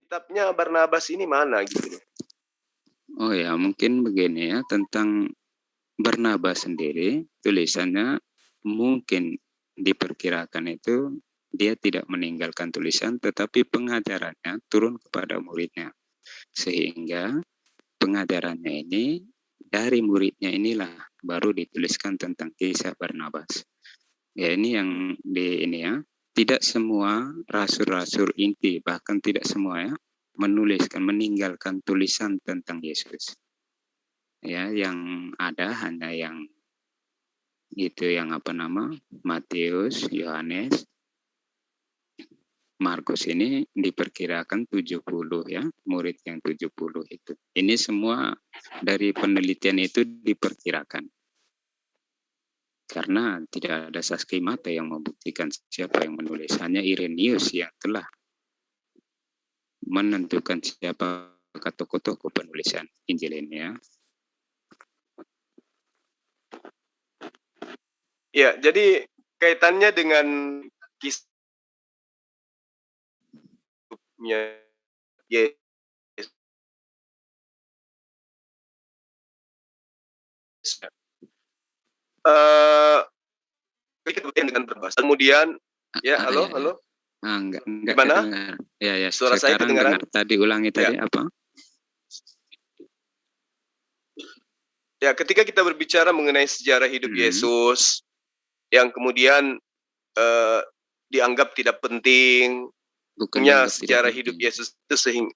kitabnya Barnabas ini mana gitu loh. Oh ya, mungkin begini ya, tentang Barnabas sendiri, tulisannya mungkin diperkirakan itu dia tidak meninggalkan tulisan, tetapi pengajarannya turun kepada muridnya. Sehingga pengajarannya ini dari muridnya inilah baru dituliskan tentang kisah Barnabas. Ya, ini yang di ini ya. Tidak semua rasul-rasul inti, bahkan tidak semua ya, meninggalkan tulisan tentang Yesus. Ya, yang ada hanya yang itu yang Matius, Yohanes, Markus ini diperkirakan 70 ya, murid yang 70 itu. Ini semua dari penelitian itu diperkirakan. Karena tidak ada saksi mata yang membuktikan siapa yang menulis. Hanya Irenaeus yang telah menentukan siapa tokoh-tokoh penulisan Injil ini ya. Ya, jadi kaitannya dengan kisahnya Yesus. Dengan berbahasa. Kemudian, ya, halo. Enggak gimana? Kedengar. Ya, Suara saya kedengaran? Tadi ulangi tadi apa? Ya, ketika kita berbicara mengenai sejarah hidup Yesus, yang kemudian dianggap tidak penting, bukannya sejarah hidup Yesus itu sehingga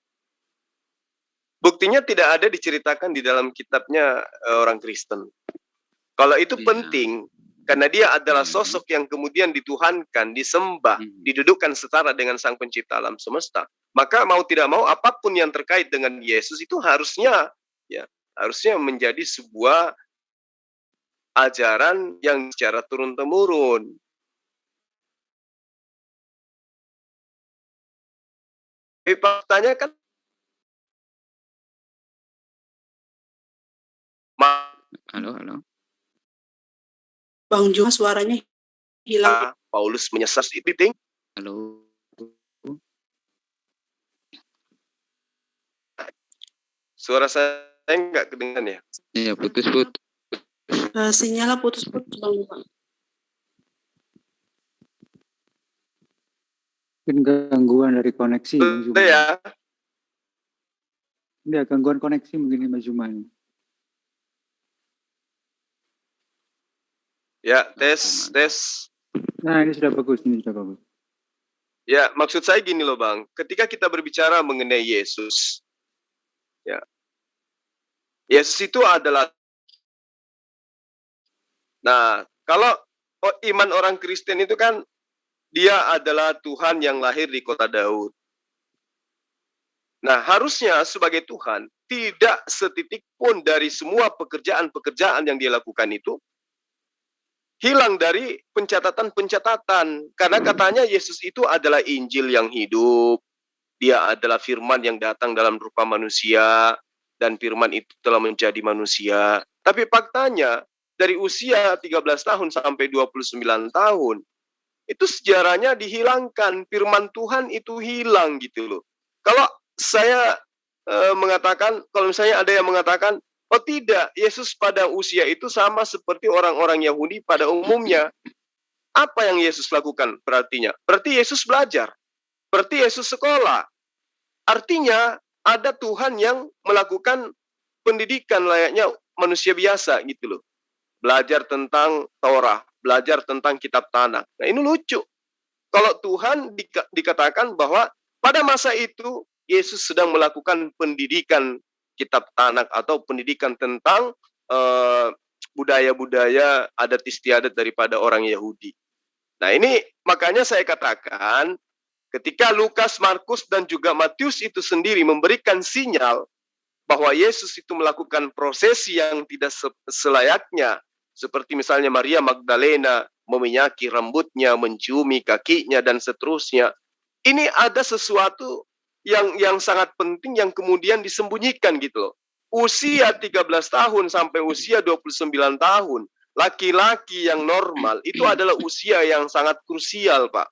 buktinya tidak ada diceritakan di dalam kitabnya orang Kristen. Kalau itu penting, karena dia adalah sosok yang kemudian dituhankan, disembah, didudukkan setara dengan Sang Pencipta alam semesta. Maka mau tidak mau apapun yang terkait dengan Yesus itu harusnya menjadi sebuah ajaran yang secara turun-temurun. Tapi faktanya kan Halo. Bang Juma suaranya hilang. Paulus menyesat itu. Halo. Suara saya enggak kedengaran ya? Iya, putus. Sinyalnya putus-putus Bang Juma. Mungkin gangguan dari koneksi. Ya. Ini gangguan koneksi mungkin Mas Juma ini. Ya, tes. Nah, ini sudah bagus. Ya, maksud saya gini loh Bang. Ketika kita berbicara mengenai Yesus, ya, Yesus itu adalah. Nah, kalau iman orang Kristen itu kan dia adalah Tuhan yang lahir di kota Daud. Nah, harusnya sebagai Tuhan tidak setitik pun dari semua pekerjaan-pekerjaan yang dia lakukan itu hilang dari pencatatan. Karena katanya Yesus itu adalah Injil yang hidup. Dia adalah firman yang datang dalam rupa manusia. Dan firman itu telah menjadi manusia. Tapi faktanya, dari usia 13 tahun sampai 29 tahun, itu sejarahnya dihilangkan. Firman Tuhan itu hilang gitu loh. Kalau saya mengatakan, kalau misalnya ada yang mengatakan, oh tidak, Yesus pada usia itu sama seperti orang-orang Yahudi pada umumnya. Apa yang Yesus lakukan berartinya? Berarti Yesus belajar. Berarti Yesus sekolah. Artinya ada Tuhan yang melakukan pendidikan layaknya manusia biasa gitu loh. Belajar tentang Taurat, belajar tentang kitab Tanakh. Nah ini lucu. Kalau Tuhan dikatakan bahwa pada masa itu Yesus sedang melakukan pendidikan kitab Tanakh atau pendidikan tentang budaya-budaya adat istiadat daripada orang Yahudi. Nah ini makanya saya katakan ketika Lukas, Markus dan juga Matius itu sendiri memberikan sinyal bahwa Yesus itu melakukan prosesi yang tidak selayaknya, seperti misalnya Maria Magdalena meminyaki rambutnya, menciumi kakinya dan seterusnya. Ini ada sesuatu yang sangat penting yang kemudian disembunyikan gitu loh. Usia 13 tahun sampai usia 29 tahun, laki-laki yang normal itu adalah usia yang sangat krusial, Pak.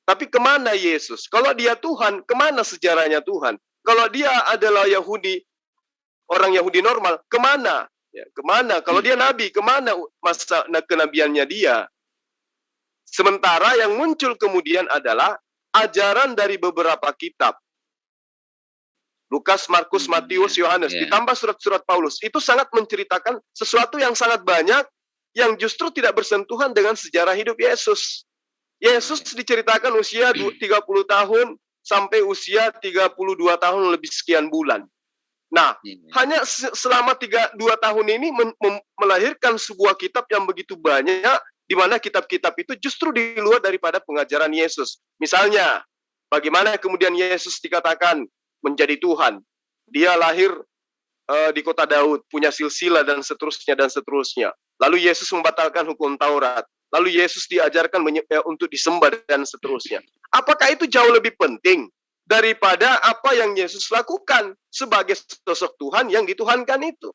Tapi kemana Yesus? Kalau dia Tuhan, kemana sejarahnya Tuhan? Kalau dia adalah Yahudi, orang Yahudi normal, kemana? Ya, kemana? Kalau dia nabi, kemana masa kenabiannya dia? Sementara yang muncul kemudian adalah ajaran dari beberapa kitab. Lukas, Markus, Matius, Yohanes, ditambah surat-surat Paulus. Itu sangat menceritakan sesuatu yang sangat banyak yang justru tidak bersentuhan dengan sejarah hidup Yesus. Yesus diceritakan usia 30 tahun sampai usia 32 tahun lebih sekian bulan. Nah, hanya selama 2 tahun ini melahirkan sebuah kitab yang begitu banyak, di mana kitab-kitab itu justru di luar daripada pengajaran Yesus. Misalnya, bagaimana kemudian Yesus dikatakan menjadi Tuhan. Dia lahir di kota Daud, punya silsilah dan seterusnya dan seterusnya. Lalu Yesus membatalkan hukum Taurat. Lalu Yesus diajarkan untuk disembah dan seterusnya. Apakah itu jauh lebih penting daripada apa yang Yesus lakukan sebagai sosok Tuhan yang dituhankan itu?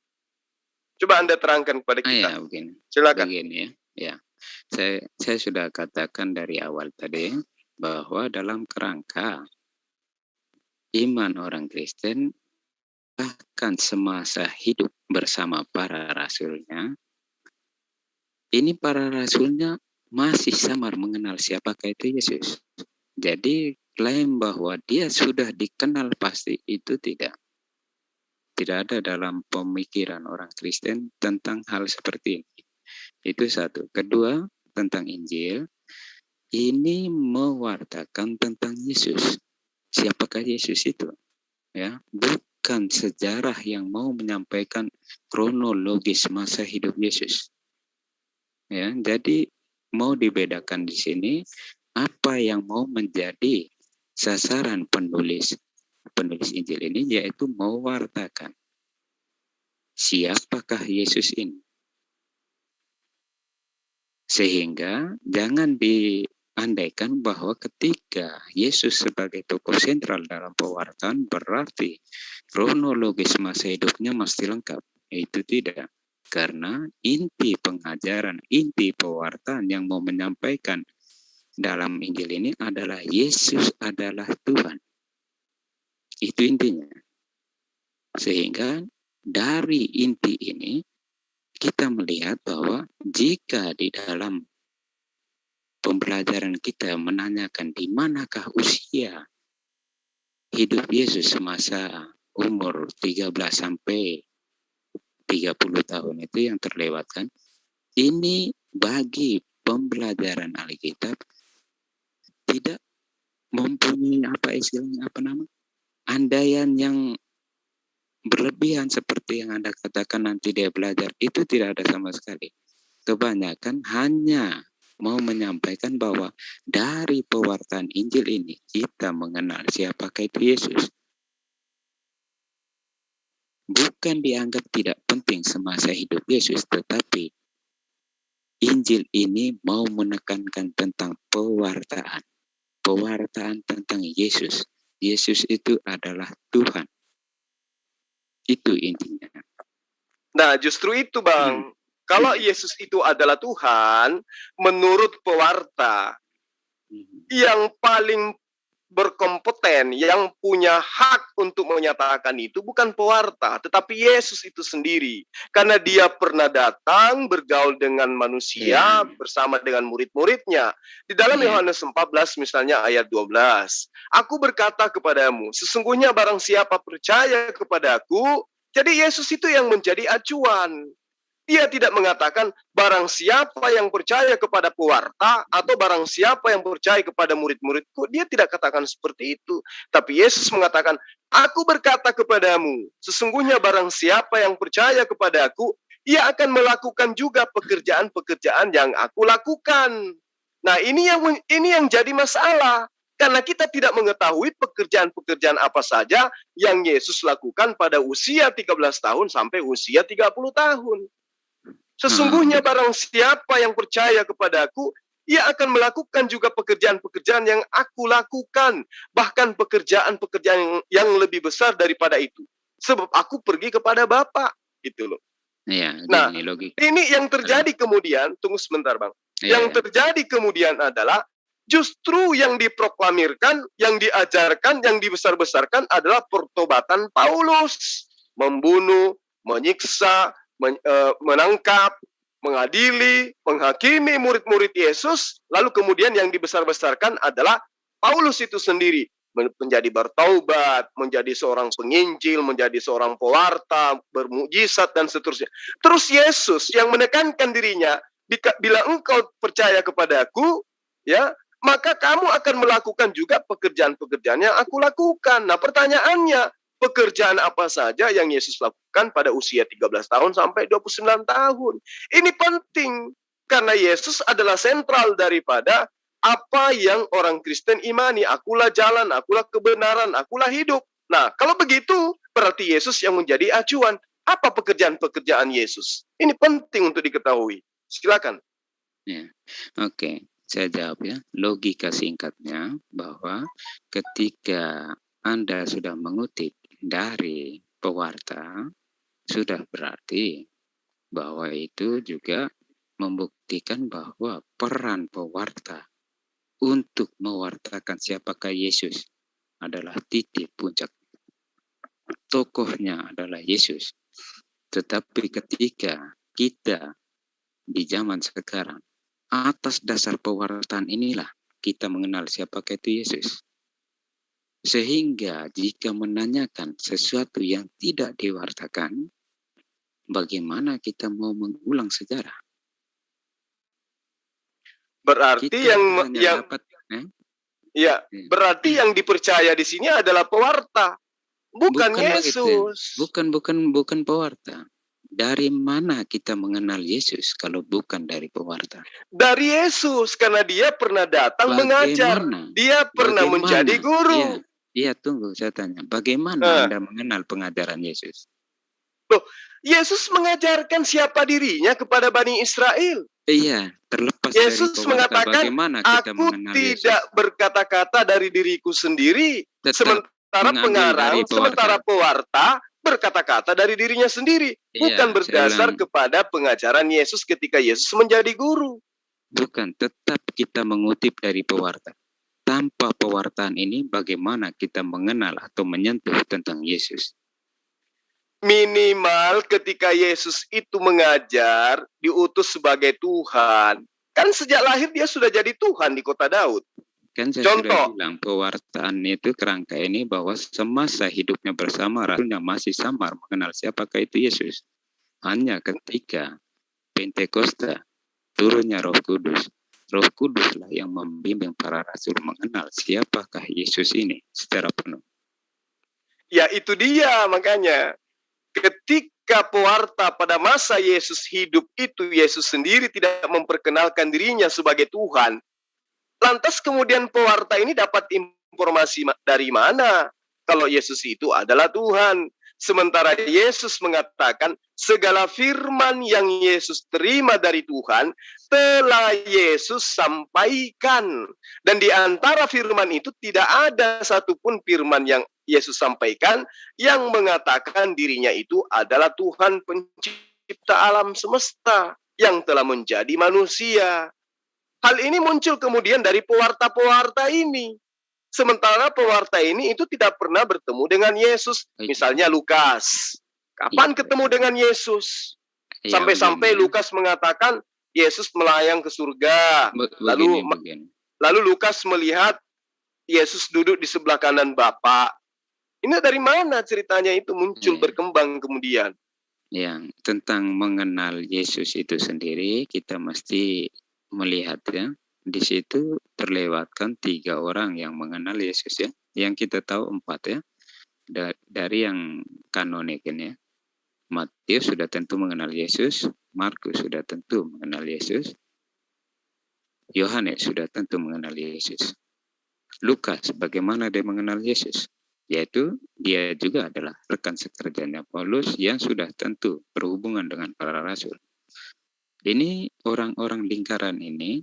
Coba Anda terangkan kepada kita. Ya, begini. Silakan. Begini ya. Saya sudah katakan dari awal tadi bahwa dalam kerangka iman orang Kristen, bahkan semasa hidup bersama para rasulnya, ini para rasulnya masih samar mengenal siapakah itu Yesus. Jadi klaim bahwa dia sudah dikenal pasti itu tidak ada dalam pemikiran orang Kristen tentang hal seperti ini. Itu satu. Kedua, tentang Injil, ini mewartakan tentang Yesus. Siapakah Yesus itu? Ya, bukan sejarah yang mau menyampaikan kronologis masa hidup Yesus. Ya, jadi mau dibedakan di sini apa yang mau menjadi sasaran penulis Injil ini, yaitu mewartakan siapakah Yesus ini. Sehingga jangan diandaikan bahwa ketika Yesus sebagai tokoh sentral dalam pewartaan berarti kronologis masa hidupnya mesti lengkap. Itu tidak. Karena inti pengajaran, inti pewartaan yang mau menyampaikan dalam Injil ini adalah Yesus adalah Tuhan. Itu intinya. Sehingga dari inti ini kita melihat bahwa jika di dalam pembelajaran kita menanyakan di manakah usia hidup Yesus semasa umur 13 sampai 30 tahun itu yang terlewatkan, ini bagi pembelajaran Alkitab tidak mempunyai andaian yang berlebihan seperti yang Anda katakan nanti dia belajar, itu tidak ada sama sekali. Kebanyakan hanya mau menyampaikan bahwa dari pewartaan Injil ini kita mengenal siapakah itu Yesus. Bukan dianggap tidak penting semasa hidup Yesus, tetapi Injil ini mau menekankan tentang pewartaan. Pewartaan tentang Yesus. Yesus itu adalah Tuhan. Itu intinya. Nah, justru itu, Bang. Kalau Yesus itu adalah Tuhan, menurut pewarta, yang paling berkompeten, yang punya hak untuk menyatakan itu bukan pewarta, tetapi Yesus itu sendiri. Karena dia pernah datang bergaul dengan manusia bersama dengan murid-muridnya. Di dalam Yohanes 14 misalnya ayat 12. Aku berkata kepadamu, sesungguhnya barang siapa percaya kepadaku, jadi Yesus itu yang menjadi acuan. Dia tidak mengatakan barang siapa yang percaya kepada pewarta atau barang siapa yang percaya kepada murid-muridku. Dia tidak katakan seperti itu. Tapi Yesus mengatakan, aku berkata kepadamu, sesungguhnya barang siapa yang percaya kepadaku, ia akan melakukan juga pekerjaan-pekerjaan yang aku lakukan. Nah, ini yang jadi masalah. Karena kita tidak mengetahui pekerjaan-pekerjaan apa saja yang Yesus lakukan pada usia 13 tahun sampai usia 30 tahun. Sesungguhnya barang siapa yang percaya kepadaku, ia akan melakukan juga pekerjaan-pekerjaan yang aku lakukan. Bahkan pekerjaan-pekerjaan yang lebih besar daripada itu. Sebab aku pergi kepada Bapa. Gitu loh. Ya, nah, logika. Ini yang terjadi kemudian, tunggu sebentar Bang. Yang terjadi kemudian adalah, Justru yang diproklamirkan, yang diajarkan, yang dibesar-besarkan adalah pertobatan Paulus. Membunuh, menyiksa, menangkap, mengadili, menghakimi murid-murid Yesus, lalu kemudian yang dibesar-besarkan adalah Paulus itu sendiri. Menjadi bertaubat, menjadi seorang penginjil, menjadi seorang pewarta, bermukjizat, dan seterusnya. Terus Yesus yang menekankan dirinya, bila engkau percaya kepadaku, ya, maka kamu akan melakukan juga pekerjaan-pekerjaan yang aku lakukan. Nah, pertanyaannya, pekerjaan apa saja yang Yesus lakukan pada usia 13 tahun sampai 29 tahun? Ini penting, karena Yesus adalah sentral daripada apa yang orang Kristen imani. Akulah jalan, akulah kebenaran, akulah hidup. Nah, kalau begitu, berarti Yesus yang menjadi acuan. Apa pekerjaan-pekerjaan Yesus? Ini penting untuk diketahui. Silakan. Ya, oke. Saya jawab ya. Logika singkatnya bahwa ketika Anda sudah mengutip dari pewarta, sudah berarti bahwa itu juga membuktikan bahwa peran pewarta untuk mewartakan siapakah Yesus adalah titik puncak. Tokohnya adalah Yesus. Tetapi ketika kita di zaman sekarang, atas dasar pewartaan inilah kita mengenal siapakah itu Yesus. Sehingga jika menanyakan sesuatu yang tidak diwartakan, bagaimana kita mau mengulang sejarah? Berarti Kita yang dapat, ya, berarti yang dipercaya di sini adalah pewarta, bukan Yesus. Bukan pewarta. Dari mana kita mengenal Yesus kalau bukan dari pewarta? Dari Yesus, karena dia pernah datang mengajar. Dia pernah menjadi guru. Iya, tunggu, saya tanya. Bagaimana Anda mengenal pengajaran Yesus? Loh, Yesus mengajarkan siapa dirinya kepada Bani Israel. Iya, terlepas Yesus dari pewarta, mengatakan, bagaimana kita aku mengenal tidak Yesus? berkata-kata dari diriku sendiri. Sementara pewarta berkata-kata dari dirinya sendiri. Bukan berdasar kepada pengajaran Yesus ketika Yesus menjadi guru. Bukan, tetap kita mengutip dari pewarta. Tanpa pewartaan ini, bagaimana kita mengenal atau menyentuh tentang Yesus? Minimal ketika Yesus itu mengajar, diutus sebagai Tuhan. Kan sejak lahir dia sudah jadi Tuhan di kota Daud. Kan saya sudah bilang, pewartaan itu kerangka ini bahwa semasa hidupnya bersama rasulnya masih samar mengenal siapakah itu Yesus. Hanya ketika Pentakosta, turunnya Roh Kuduslah yang membimbing para rasul mengenal siapakah Yesus ini secara penuh. Ya, itu dia makanya. Ketika pewarta pada masa Yesus hidup itu, Yesus sendiri tidak memperkenalkan dirinya sebagai Tuhan. Lantas kemudian pewarta ini dapat informasi dari mana kalau Yesus itu adalah Tuhan? Sementara Yesus mengatakan segala firman yang Yesus terima dari Tuhan telah Yesus sampaikan. Dan di antara firman itu tidak ada satupun firman yang Yesus sampaikan yang mengatakan dirinya itu adalah Tuhan pencipta alam semesta yang telah menjadi manusia. Hal ini muncul kemudian dari pewarta-pewarta ini. Sementara pewarta ini itu tidak pernah bertemu dengan Yesus. Misalnya Lukas. Kapan ketemu dengan Yesus? Sampai-sampai Lukas mengatakan Yesus melayang ke surga. Lalu Lukas melihat Yesus duduk di sebelah kanan Bapa. Ini dari mana ceritanya itu muncul berkembang kemudian? Yang tentang mengenal Yesus itu sendiri kita mesti melihat ya, di situ terlewatkan 3 orang yang mengenal Yesus ya, yang kita tahu 4 ya, dari yang kanonik ini ya. Matius sudah tentu mengenal Yesus, Markus sudah tentu mengenal Yesus, Yohanes sudah tentu mengenal Yesus. Lukas bagaimana dia mengenal Yesus? Yaitu dia juga adalah rekan sekerjanya Paulus yang sudah tentu berhubungan dengan para rasul. Ini orang-orang lingkaran ini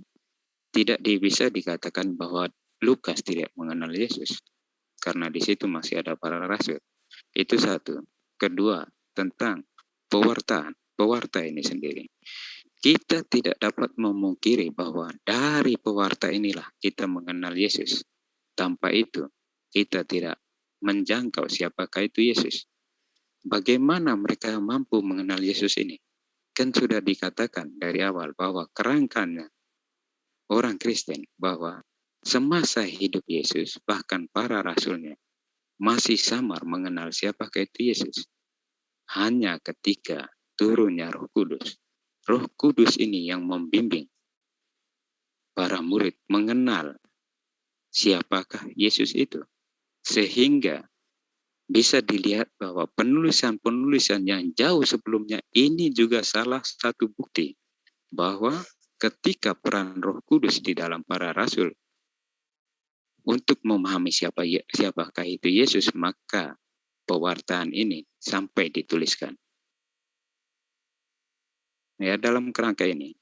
tidak bisa dikatakan bahwa Lukas tidak mengenal Yesus. Karena di situ masih ada para rasul. Itu satu. Kedua, tentang pewartaan. Pewarta ini sendiri. kita tidak dapat memungkiri bahwa dari pewarta inilah kita mengenal Yesus. Tanpa itu, kita tidak menjangkau siapakah itu Yesus. Bagaimana mereka mampu mengenal Yesus ini? Kan sudah dikatakan dari awal bahwa kerangkanya orang Kristen bahwa semasa hidup Yesus, bahkan para rasulnya, masih samar mengenal siapakah itu Yesus. Hanya ketika turunnya Roh Kudus. Roh Kudus ini yang membimbing para murid mengenal siapakah Yesus itu. Sehingga bisa dilihat bahwa penulisan-penulisan yang jauh sebelumnya ini juga salah satu bukti bahwa ketika peran Roh Kudus di dalam para rasul untuk memahami siapakah itu Yesus, maka pewartaan ini sampai dituliskan. Ya, dalam kerangka ini,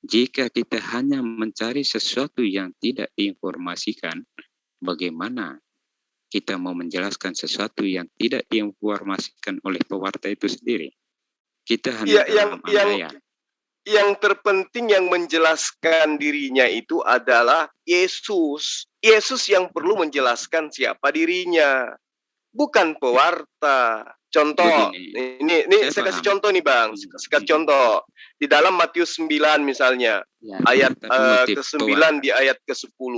jika kita hanya mencari sesuatu yang tidak diinformasikan, bagaimana kita mau menjelaskan sesuatu yang tidak diinformasikan oleh pewarta itu sendiri? Kita hanya dalam andaian. Yang terpenting yang menjelaskan dirinya itu adalah Yesus. Yesus yang perlu menjelaskan siapa dirinya, bukan pewarta. Contoh, ini saya kasih contoh nih Bang, saya kasih contoh. Di dalam Matius 9 misalnya, ya, ayat ke-9 di ayat ke-10.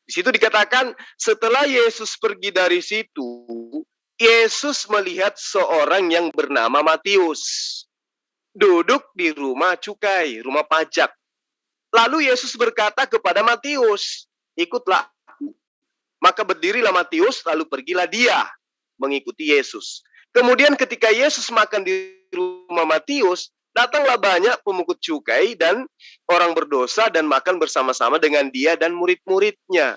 Di situ dikatakan, setelah Yesus pergi dari situ, Yesus melihat seorang yang bernama Matius duduk di rumah cukai, rumah pajak. Lalu Yesus berkata kepada Matius, ikutlah aku. Maka berdirilah Matius, lalu pergilah dia mengikuti Yesus. Kemudian ketika Yesus makan di rumah Matius, datanglah banyak pemungut cukai dan orang berdosa dan makan bersama-sama dengan dia dan murid-muridnya.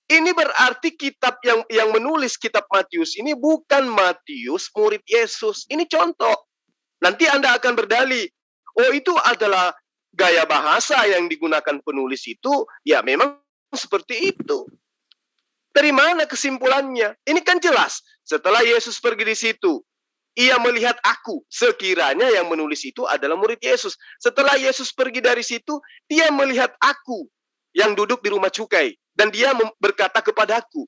Ini berarti kitab yang menulis kitab Matius ini bukan Matius murid Yesus. Ini contoh. Nanti Anda akan berdalih, oh itu adalah gaya bahasa yang digunakan penulis itu, ya memang seperti itu. Dari mana kesimpulannya? Ini kan jelas. Setelah Yesus pergi di situ, ia melihat aku. Sekiranya yang menulis itu adalah murid Yesus. Setelah Yesus pergi dari situ, dia melihat aku yang duduk di rumah cukai. Dan dia berkata kepadaku,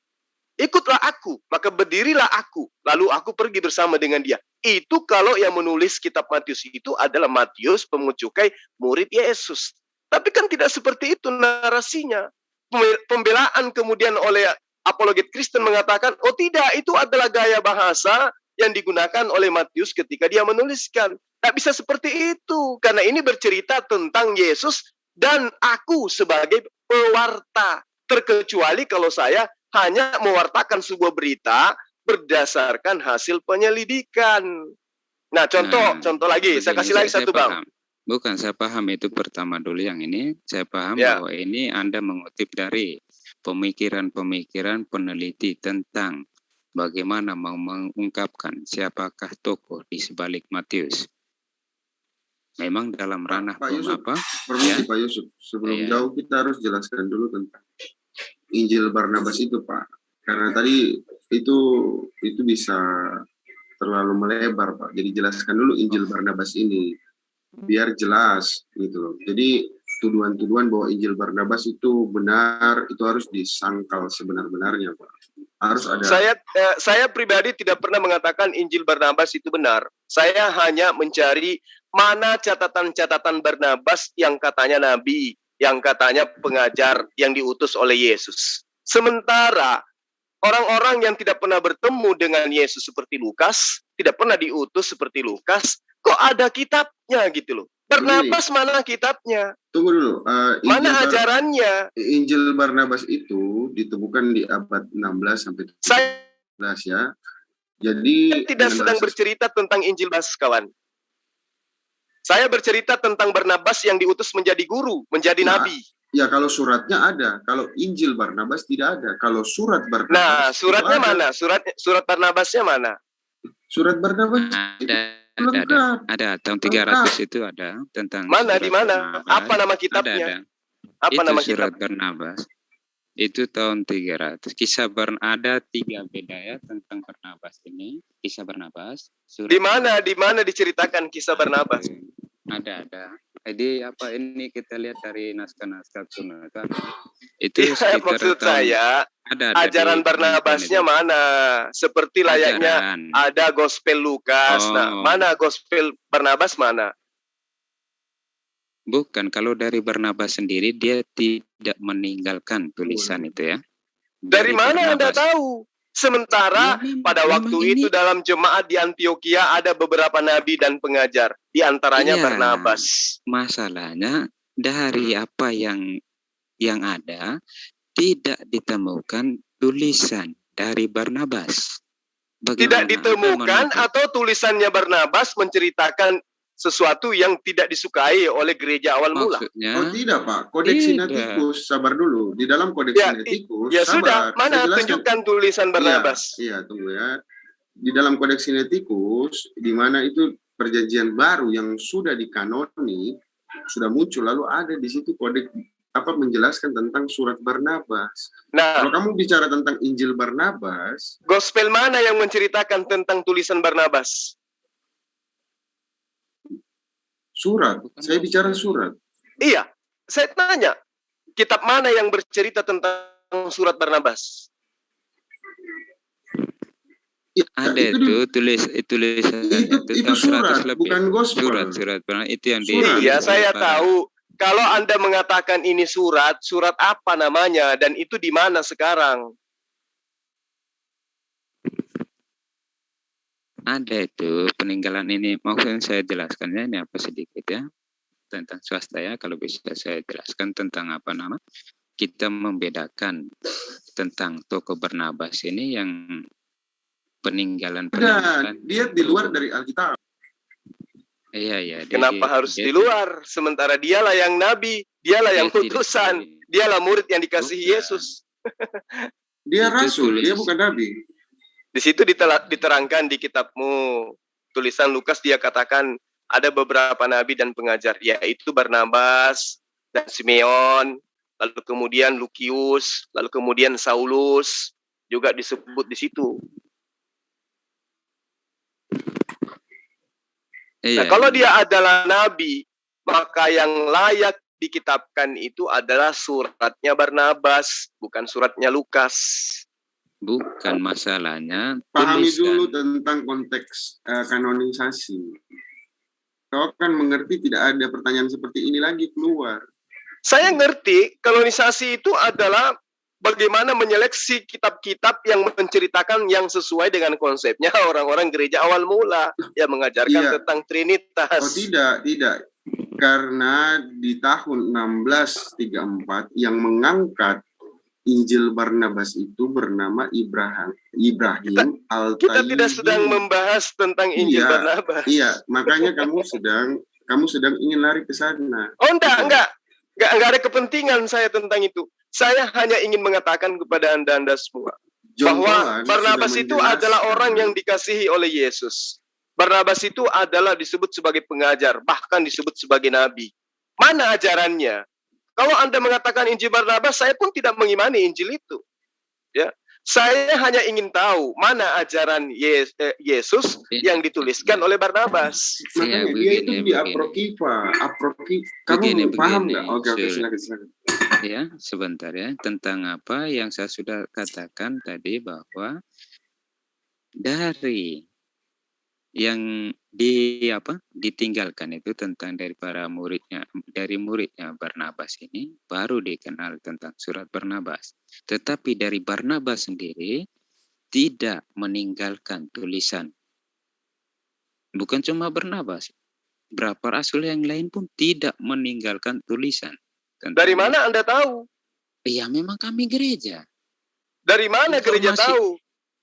ikutlah aku. Maka berdirilah aku. Lalu aku pergi bersama dengan dia. Itu kalau yang menulis kitab Matius itu adalah Matius, pemungut cukai, murid Yesus. Tapi kan tidak seperti itu narasinya. Pembelaan kemudian oleh apologet Kristen mengatakan, oh tidak, itu adalah gaya bahasa yang digunakan oleh Matius ketika dia menuliskan. Tidak bisa seperti itu, karena ini bercerita tentang Yesus dan aku sebagai pewarta. Terkecuali kalau saya hanya mewartakan sebuah berita berdasarkan hasil penyelidikan. Nah, contoh lagi, saya kasih lagi satu Bang. Bukan, saya paham itu pertama dulu yang ini. Saya paham bahwa ini Anda mengutip dari pemikiran-pemikiran peneliti tentang bagaimana mau mengungkapkan siapakah tokoh di sebalik Matius. Memang dalam ranah Pak Yusuf, Pak Yusuf, sebelum jauh kita harus jelaskan dulu tentang Injil Barnabas itu, Pak. Karena tadi itu bisa terlalu melebar, Pak. Jadi jelaskan dulu Injil Barnabas ini biar jelas gitu loh. Jadi tuduhan-tuduhan bahwa Injil Barnabas itu benar, itu harus disangkal sebenar-benarnya, Pak. Harus ada. Saya pribadi tidak pernah mengatakan Injil Barnabas itu benar. Saya hanya mencari mana catatan-catatan Barnabas yang katanya nabi, yang katanya pengajar yang diutus oleh Yesus. Sementara orang-orang yang tidak pernah bertemu dengan Yesus seperti Lukas, tidak pernah diutus seperti Lukas, kok ada kitabnya gitu loh. Barnabas mana kitabnya? Tunggu dulu. Mana ajarannya? Injil Barnabas itu ditemukan di abad 16 sampai 17 ya. Jadi saya tidak sedang bercerita tentang Injil Barnabas, kawan. Saya bercerita tentang Barnabas yang diutus menjadi guru, menjadi nabi. Ya, kalau suratnya ada. Kalau Injil Barnabas tidak ada. Kalau surat Barnabas. Nah, suratnya mana? Surat Barnabasnya mana? Surat Barnabas ada tahun 300 itu ada tentang mana di mana? Apa nama kitabnya? Apa itu nama surat kitab? Barnabas. Itu tahun 300. Kisah ada 3 beda ya tentang Barnabas ini. Kisah Barnabas. Di mana diceritakan kisah Barnabas? Ada. Jadi apa ini kita lihat dari naskah-naskah kuno kan? Itu Iya, sekitar maksud tahun saya ada ajaran di Barnabasnya itu. mana? Seperti layaknya Ajaran. ada gospel Lukas. Nah, Oh. mana gospel Barnabas mana? Bukan, kalau dari Barnabas sendiri dia tidak meninggalkan tulisan itu ya. Dari mana Anda Barnabas. tahu? Sementara Ya, pada memang waktu itu ini- dalam jemaat di Antioquia ada beberapa nabi dan pengajar. Di antaranya Iya. Barnabas. Masalahnya dari apa yang ada tidak ditemukan tulisan dari Barnabas. Tidak Bagaimana ditemukan Anda menuntut? atau tulisannya Barnabas menceritakan sesuatu yang tidak disukai oleh gereja awal mula. Maksudnya Oh tidak Pak, Kodeks Tidak. Sinaiticus, sabar dulu. Di dalam Kodeks Ya, Sinaiticus, Ya sabar, sudah, mana saya jelaskan. tunjukkan tulisan Barnabas? Iya, tunggu ya. Di dalam Kodeks Sinaiticus, di mana itu perjanjian baru yang sudah dikanoni, sudah muncul, lalu ada di situ kodeks menjelaskan tentang surat Barnabas. Nah, Kalau kamu bicara tentang Injil Barnabas, gospel mana yang menceritakan tentang tulisan Barnabas? surat. Bukan Saya bicara gospel. surat. Iya, saya tanya, kitab mana yang bercerita tentang surat Barnabas? Ya, ada itu tulisannya itu surat, bukan gospel. Surat itu yang Surat. Iya, saya para- tahu. Kalau Anda mengatakan ini surat apa namanya dan itu di mana sekarang? Ada itu peninggalan ini, maksudnya saya jelaskannya ini apa sedikit ya tentang swasta ya, kalau bisa saya jelaskan tentang apa nama kita membedakan tentang tokoh Barnabas ini yang peninggalan. Dia di luar dari Alkitab. Iya. Kenapa harus di luar? Sementara dialah yang nabi, dialah yang utusan, dialah murid yang dikasihi Bukan. Yesus. Dia Itu rasul, dia tulis. bukan nabi. Di situ diterangkan di kitabmu, tulisan Lukas dia katakan ada beberapa nabi dan pengajar, yaitu Barnabas dan Simeon, lalu kemudian Lukius, lalu kemudian Saulus, juga disebut di situ. Iya, Nah, kalau dia adalah nabi, maka yang layak dikitabkan itu adalah suratnya Barnabas, bukan suratnya Lukas. bukan masalahnya Pahami tulisan. dulu tentang konteks kanonisasi. Kau kan mengerti tidak ada pertanyaan seperti ini lagi keluar. Saya ngerti, kanonisasi itu adalah bagaimana menyeleksi kitab-kitab yang menceritakan yang sesuai dengan konsepnya orang-orang gereja awal mula yang mengajarkan Iya. tentang Trinitas. Oh tidak. Karena di tahun 1634 yang mengangkat Injil Barnabas itu bernama Ibrahim Al-Tayyib. Kita tidak sedang membahas tentang Injil Iya. Barnabas. Iya, makanya kamu sedang ingin lari ke sana. Oh enggak ada kepentingan saya tentang itu. Saya hanya ingin mengatakan kepada Anda semua John bahwa Paul Barnabas sudah itu menjelaskan. adalah orang yang dikasihi oleh Yesus. Barnabas itu adalah disebut sebagai pengajar, bahkan disebut sebagai nabi. Mana ajarannya? Kalau Anda mengatakan Injil Barnabas, saya pun tidak mengimani Injil itu. Ya, saya hanya ingin tahu mana ajaran Yesus yang dituliskan oleh Barnabas. Makanya Iya, dia itu begini. di Apokrifa. Kamu paham nggak? Oke, silakan. Ya, sebentar ya, tentang apa yang saya sudah katakan tadi bahwa dari yang ditinggalkan itu tentang dari para muridnya, dari muridnya Barnabas ini baru dikenal tentang surat Barnabas. Tetapi dari Barnabas sendiri tidak meninggalkan tulisan. Bukan cuma Barnabas, berapa rasul yang lain pun tidak meninggalkan tulisan. Dari mana Anda tahu? Iya, memang kami gereja. Dari mana gereja tahu?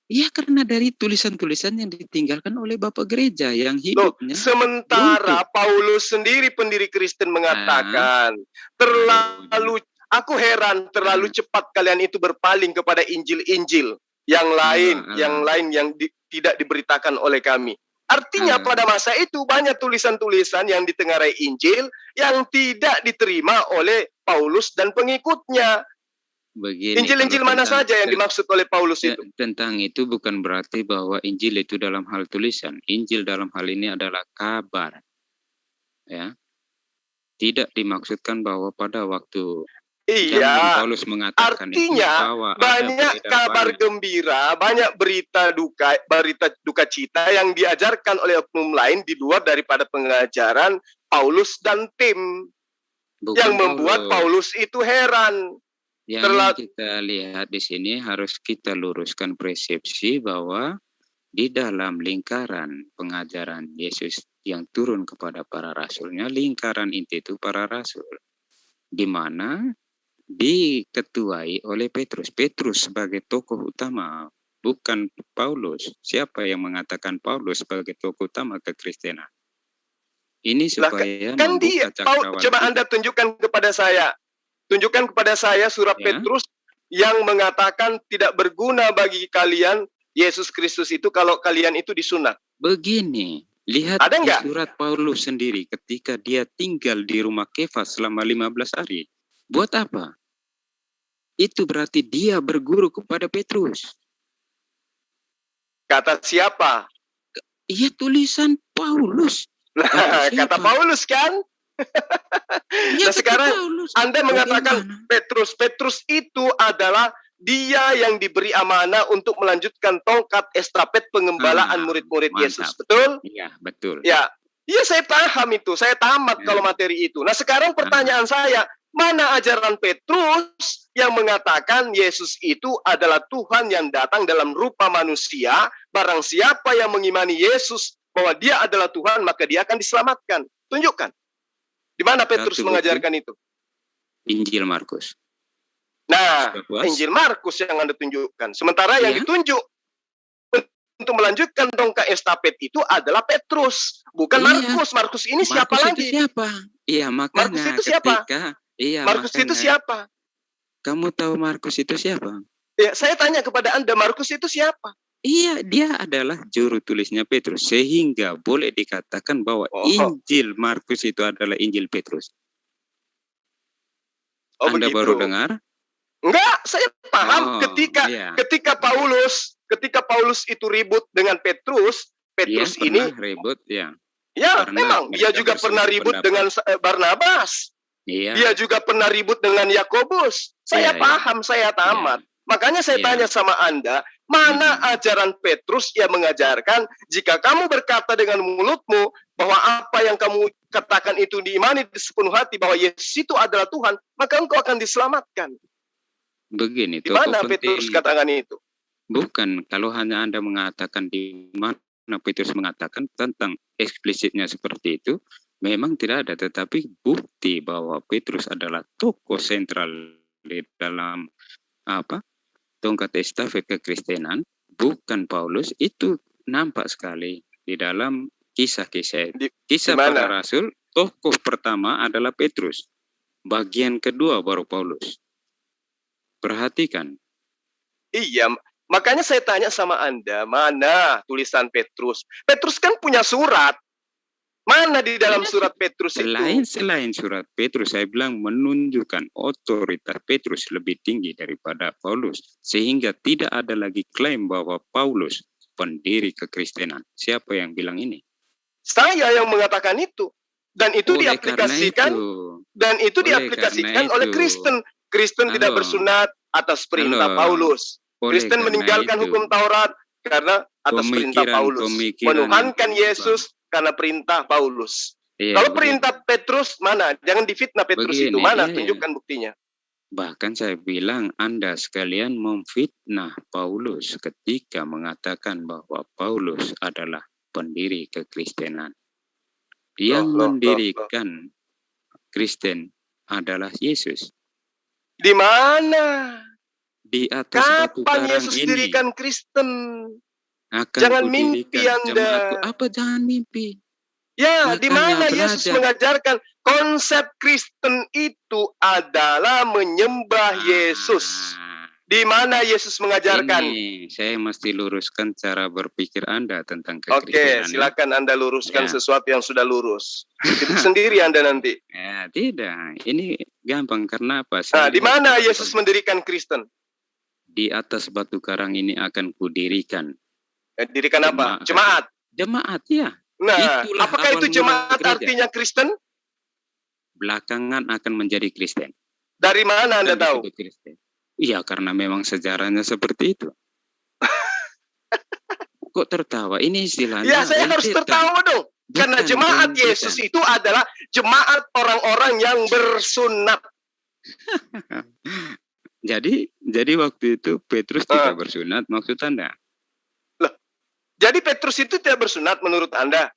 Iya, karena dari tulisan-tulisan yang ditinggalkan oleh Bapak Gereja yang hidupnya. Sementara Paulus sendiri pendiri Kristen mengatakan, aku heran terlalu cepat kalian itu berpaling kepada Injil-Injil yang lain yang tidak diberitakan oleh kami. Artinya pada masa itu banyak tulisan-tulisan yang ditengarai Injil yang tidak diterima oleh Paulus dan pengikutnya. Begini, Injil-Injil mana saja yang dimaksud oleh Paulus itu? Tentang itu bukan berarti bahwa Injil itu dalam hal tulisan. Injil dalam hal ini adalah kabar. ya. Tidak dimaksudkan bahwa pada waktu zaman Iya, Paulus mengatakan itu artinya bahwa ada banyak beredar kabar banyak. gembira, banyak berita duka cita yang diajarkan oleh oknum lain di luar daripada pengajaran Paulus dan tim Bukan yang membuat Paulus itu heran. Yang kita lihat di sini harus kita luruskan persepsi bahwa di dalam lingkaran pengajaran Yesus yang turun kepada para rasulnya, lingkaran inti itu para rasul, di mana diketuai oleh Petrus. Petrus sebagai tokoh utama, bukan Paulus. Siapa yang mengatakan Paulus sebagai tokoh utama kekristenan? Ini supaya kan dia, coba Anda tunjukkan kepada saya. Tunjukkan kepada saya surat Petrus yang mengatakan tidak berguna bagi kalian Yesus Kristus itu kalau kalian itu disunat. Begini, lihat di surat Paulus sendiri ketika dia tinggal di rumah Kefas selama 15 hari. Buat apa? Itu berarti dia berguru kepada Petrus. Kata siapa? Iya, tulisan Paulus. Kata Paulus kan? Ya, nah sekarang Paulus. Anda mengatakan Petrus itu adalah dia yang diberi amanah untuk melanjutkan tongkat estafet pengembalaan murid-murid Yesus. Betul? Iya, betul. Ya, saya paham itu. Saya tamat kalau materi itu. Nah sekarang pertanyaan saya, mana ajaran Petrus yang mengatakan Yesus itu adalah Tuhan yang datang dalam rupa manusia? Barang siapa yang mengimani Yesus bahwa dia adalah Tuhan, maka dia akan diselamatkan. Tunjukkan. Di mana Petrus mengajarkan itu? Injil Markus. Nah, Injil Markus yang Anda tunjukkan. Sementara yang ditunjuk untuk melanjutkan tongkat estafet itu adalah Petrus, bukan Markus. Markus ini siapa lagi? Iya, makanya Markus itu siapa? Markus itu siapa? Kamu tahu Markus itu siapa? Ya, saya tanya kepada Anda, Markus itu siapa? Iya, dia adalah juru tulisnya Petrus, sehingga boleh dikatakan bahwa Injil Markus itu adalah Injil Petrus. Anda begitu. Baru dengar? Enggak, saya paham ketika Paulus itu ribut dengan Petrus ini ribut, ya. Ya, memang dia juga pernah ribut dengan Barnabas. Iya. Dia juga pernah ribut dengan Yakobus. Saya paham, saya tamat. Makanya saya tanya sama Anda, mana ajaran Petrus yang mengajarkan jika kamu berkata dengan mulutmu bahwa apa yang kamu katakan itu diimani di sepenuh hati bahwa Yesus itu adalah Tuhan, maka engkau akan diselamatkan. Begini, di mana Petrus katakan itu? Bukan, kalau hanya Anda mengatakan di mana Petrus mengatakan tentang eksplisitnya seperti itu, memang tidak ada, tetapi bukti bahwa Petrus adalah tokoh sentral di dalam tongkat estafet kekristenan, bukan Paulus, itu nampak sekali di dalam kisah-kisah. Kisah para rasul, tokoh pertama adalah Petrus. Bagian kedua baru Paulus. Perhatikan. Iya, makanya saya tanya sama Anda, mana tulisan Petrus? Petrus kan punya surat. Mana di dalam surat Petrus itu? Selain surat Petrus, saya bilang menunjukkan otoritas Petrus lebih tinggi daripada Paulus. Sehingga tidak ada lagi klaim bahwa Paulus pendiri kekristenan. Siapa yang bilang ini? Saya yang mengatakan itu. Dan itu diaplikasikan oleh Kristen. Kristen tidak bersunat atas perintah Paulus. Kristen meninggalkan hukum Taurat karena atas perintah Paulus. Menuhankan Yesus karena perintah Paulus. Iya, kalau perintah Petrus mana? Jangan difitnah Petrus itu. Mana? Tunjukkan buktinya. Bahkan saya bilang Anda sekalian memfitnah Paulus ketika mengatakan bahwa Paulus adalah pendiri kekristenan. Yang mendirikan Kristen adalah Yesus. Di mana? Di atas batu karang ini. Kapan Yesus dirikan Kristen? Jangan mimpi Anda. Apa jangan mimpi? Ya, di mana Yesus mengajarkan konsep Kristen itu adalah menyembah Yesus. Di mana Yesus mengajarkan? Ini saya mesti luruskan cara berpikir Anda tentang kekristenan. Oke, silakan Anda luruskan sesuatu yang sudah lurus. Itu sendiri Anda nanti. Ya, tidak. Ini gampang karena apa? Nah, di mana Yesus mendirikan Kristen? Di atas batu karang ini akan kudirikan. Dirikan apa? Jemaat. Jemaat, ya. Nah, Itulah apakah awal itu mula jemaat gereja. artinya Kristen? Belakangan akan menjadi Kristen. Dari mana Anda Kan tahu? disebut Kristen. Iya, karena memang sejarahnya seperti itu. Kok tertawa? Ini istilahnya Ya, saya harus rentetan. tertawa dong. Karena Bukan jemaat rentetan. Yesus itu adalah jemaat orang-orang yang bersunat. Jadi waktu itu Petrus tidak bersunat, maksud Anda? Loh, jadi Petrus itu tidak bersunat menurut Anda?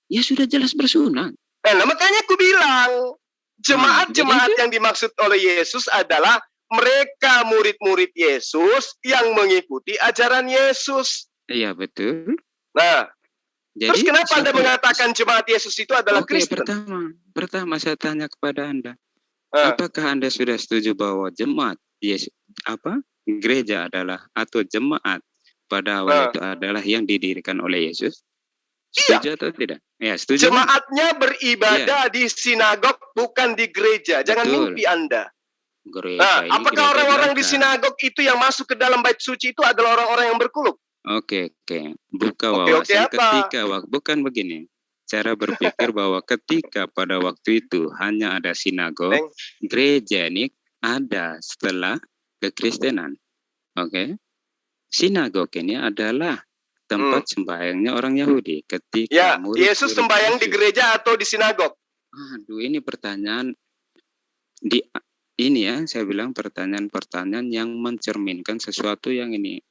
Ya sudah jelas bersunat. Nah, makanya aku bilang, jemaat-jemaat jadi yang dimaksud oleh Yesus adalah mereka murid-murid Yesus yang mengikuti ajaran Yesus. Iya, betul. Nah, Jadi, terus kenapa Anda mengatakan jemaat Yesus itu adalah Kristen? Pertama saya tanya kepada Anda. Apakah Anda sudah setuju bahwa jemaat Yesus gereja adalah atau jemaat pada awal itu adalah yang didirikan oleh Yesus? Setuju atau tidak? Ya, setuju. Jemaatnya beribadah di sinagog, bukan di gereja. Jangan mimpi Anda. Gereja nah, apakah orang-orang di sinagog itu yang masuk ke dalam bait suci itu adalah orang-orang yang berkuluk? Oke. Buka wawasan bukan begini. Cara berpikir bahwa ketika pada waktu itu hanya ada sinagog, gereja ini ada setelah kekristenan. Oke. Sinagog ini adalah tempat sembahyangnya orang Yahudi. Ketika Yesus sembahyang di gereja atau di sinagog? Aduh, ini pertanyaan saya bilang pertanyaan-pertanyaan yang mencerminkan sesuatu yang ini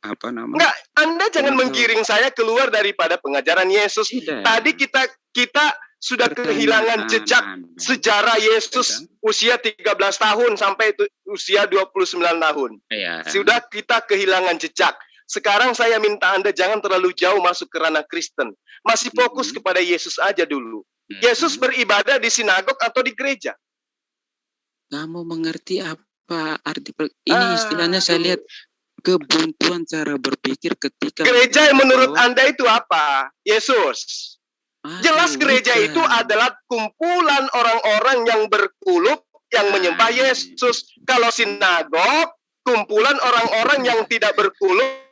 Enggak, Anda jangan menggiring saya keluar daripada pengajaran Yesus. Tadi kita sudah kehilangan jejak sejarah Yesus usia 13 tahun sampai usia 29 tahun. Sudah kita kehilangan jejak. Sekarang saya minta Anda jangan terlalu jauh masuk ke ranah Kristen. Masih fokus kepada Yesus aja dulu. Yesus beribadah di sinagog atau di gereja? Kamu mengerti apa arti ini istilahnya saya lihat kebuntuan cara berpikir ketika gereja yang menurut Anda itu apa? Yesus. Jelas gereja itu adalah kumpulan orang-orang yang berkuluk yang menyembah Yesus. Kalau sinagog, kumpulan orang-orang yang tidak berkuluk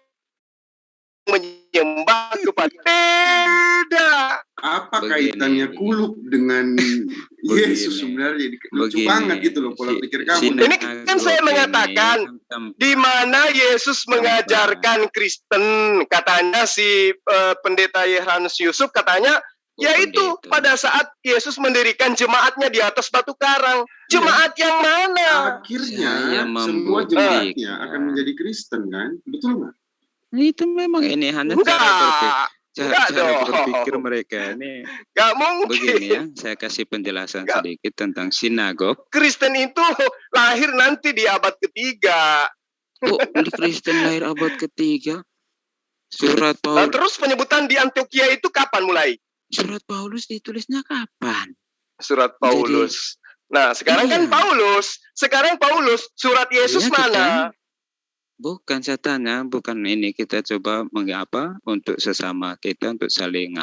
menyembah kepada beda. Apa kaitannya kuluk dengan Yesus sebenarnya? Lucu banget gitu loh pola pikir kamu. Ini kan saya mengatakan di mana Yesus mengajarkan Kristen, katanya si pendeta Yohanes Yusuf katanya, yaitu pada saat Yesus mendirikan jemaatnya di atas batu karang. Jemaat yang mana? Akhirnya semua jemaatnya akan menjadi Kristen kan? Betul nggak? Itu memang ini hanya cara berpikir mereka ini. Gak mungkin. Begini ya, saya kasih penjelasan sedikit tentang sinagog. Kristen itu lahir nanti di abad ketiga. Oh, Kristen lahir abad ketiga? Surat Paulus. Terus penyebutan di Antioquia itu kapan mulai? Surat Paulus ditulisnya kapan? Surat Paulus. Nah, sekarang kan Paulus. Sekarang Paulus. Surat Yesus mana? Bukan saya tanya, bukan ini kita coba mengapa untuk sesama kita untuk saling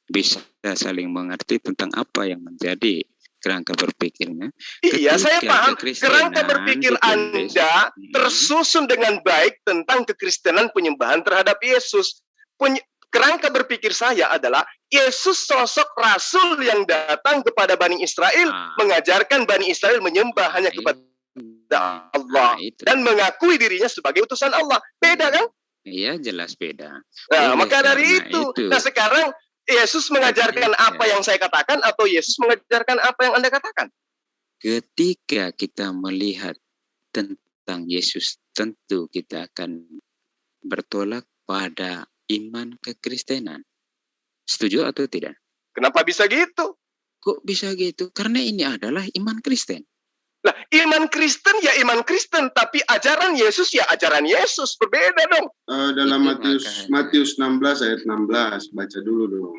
bisa saling mengerti tentang apa yang menjadi kerangka berpikirnya. Iya, saya paham. Kerangka berpikir Anda tersusun dengan baik tentang kekristenan penyembahan terhadap Yesus. Kerangka berpikir saya adalah Yesus sosok rasul yang datang kepada Bani Israel, mengajarkan Bani Israel menyembah hanya kepada Allah dan mengakui dirinya sebagai utusan Allah. Beda kan? Iya, jelas beda. Nah, maka dari itu. Nah, sekarang Yesus mengajarkan apa yang saya katakan atau Yesus mengajarkan apa yang Anda katakan? Ketika kita melihat tentang Yesus, tentu kita akan bertolak pada iman kekristenan. Setuju atau tidak? Kenapa bisa gitu? Kok bisa gitu? Karena ini adalah iman Kristen. Nah, iman Kristen ya iman Kristen, tapi ajaran Yesus ya ajaran Yesus, berbeda dong. Dalam Matius 16 ayat 16, baca dulu dong.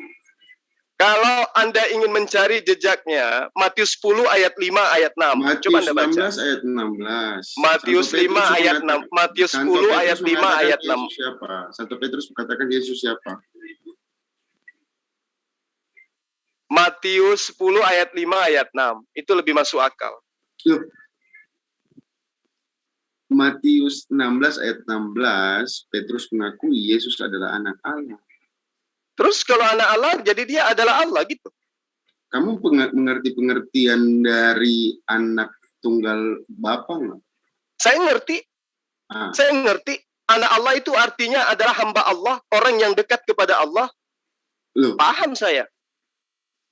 Kalau Anda ingin mencari jejaknya, Matius 10 ayat 5 ayat 6. Coba Anda baca. Matius 16 ayat 16. Matius 5 ayat 6. Matius 10 ayat 5 ayat 6. Siapa? Santo Petrus mengatakan Yesus siapa? Matius 10 ayat 5 ayat 6. Itu lebih masuk akal. Matius 16 ayat 16, Petrus mengakui Yesus adalah anak Allah. Terus kalau anak Allah, jadi dia adalah Allah gitu. Kamu mengerti pengertian dari anak tunggal Bapa nggak? Saya ngerti. Saya ngerti. Anak Allah itu artinya adalah hamba Allah, orang yang dekat kepada Allah. Loh, paham saya.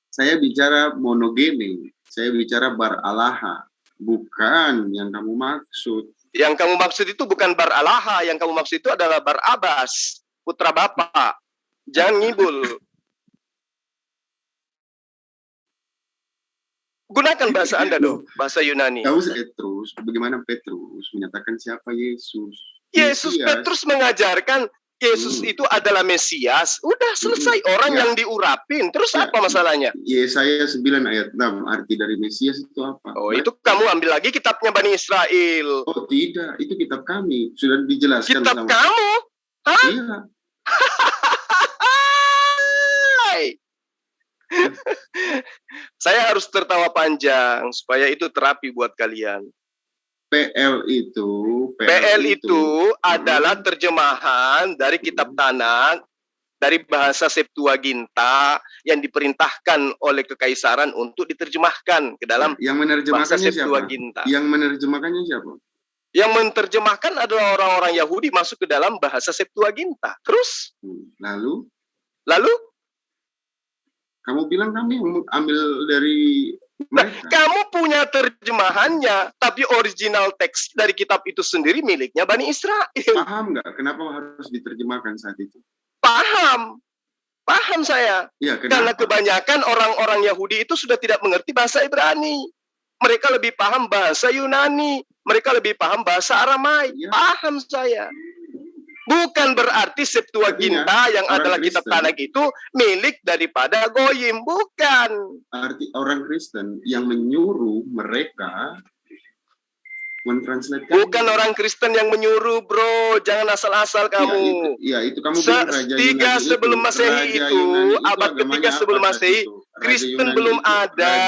Saya bicara monogene, saya bicara baralaha, bukan yang kamu maksud. Yang kamu maksud itu bukan baralaha, yang kamu maksud itu adalah barabas, putra Bapa. Jangan ngibul. Gunakan bahasa Anda dong, bahasa Yunani. Tahu Petrus, bagaimana Petrus menyatakan siapa Yesus? Yesus, Petrus mengajarkan Yesus itu adalah Mesias. Udah selesai, orang yang diurapin. Terus apa masalahnya? Yesaya 9 ayat 6, arti dari Mesias itu apa? Oh, itu kamu ambil lagi kitabnya Bani Israel. Oh tidak, itu kitab kami. Sudah dijelaskan. Kitab kamu? Hah? Iya. Saya harus tertawa panjang supaya itu terapi buat kalian. PL itu adalah terjemahan dari kitab Tanakh dari bahasa Septuaginta yang diperintahkan oleh kekaisaran untuk diterjemahkan ke dalam bahasa Septuaginta. Yang menerjemahkannya siapa? Yang menerjemahkan adalah orang-orang Yahudi masuk ke dalam bahasa Septuaginta. Terus? Lalu? Kamu bilang kami ambil dari mereka. Kamu punya terjemahannya, tapi original teks dari kitab itu sendiri miliknya Bani Israel. Paham nggak? Kenapa harus diterjemahkan saat itu? Paham saya. Ya, karena kebanyakan orang-orang Yahudi itu sudah tidak mengerti bahasa Ibrani. Mereka lebih paham bahasa Yunani. Mereka lebih paham bahasa Aramai. Ya. Paham saya. Bukan berarti Septuaginta yang adalah kitab Tanakh itu milik daripada Goyim. Bukan. Arti orang Kristen yang menyuruh mereka mentranslatekan. Bukan orang Kristen yang menyuruh, bro. Jangan asal-asal kamu. Itu kamu bilang Raja Yunani sebelum Masehi itu, abad ketiga sebelum Masehi, Kristen belum ada.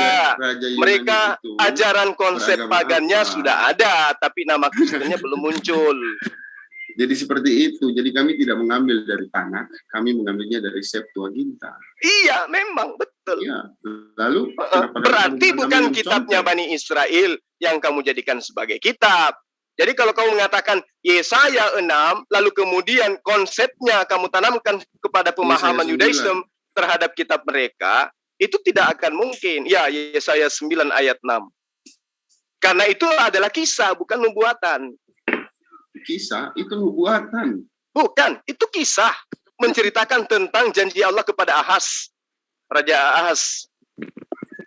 Mereka ajaran konsep pagannya sudah ada, tapi nama Kristennya belum muncul. Jadi seperti itu. Jadi kami tidak mengambil dari Tanakh, kami mengambilnya dari Septuaginta. Iya, memang betul. Iya. Lalu berarti bukan kitabnya Bani Israel yang kamu jadikan sebagai kitab. Jadi kalau kamu mengatakan Yesaya 6, lalu kemudian konsepnya kamu tanamkan kepada pemahaman Yudaism terhadap kitab mereka, itu tidak akan mungkin. Ya, Yesaya 9 ayat 6. Karena itu adalah kisah, bukan nubuatan. Kisah itu nubuatan. Bukan, itu kisah menceritakan tentang janji Allah kepada Ahaz, Raja Ahaz.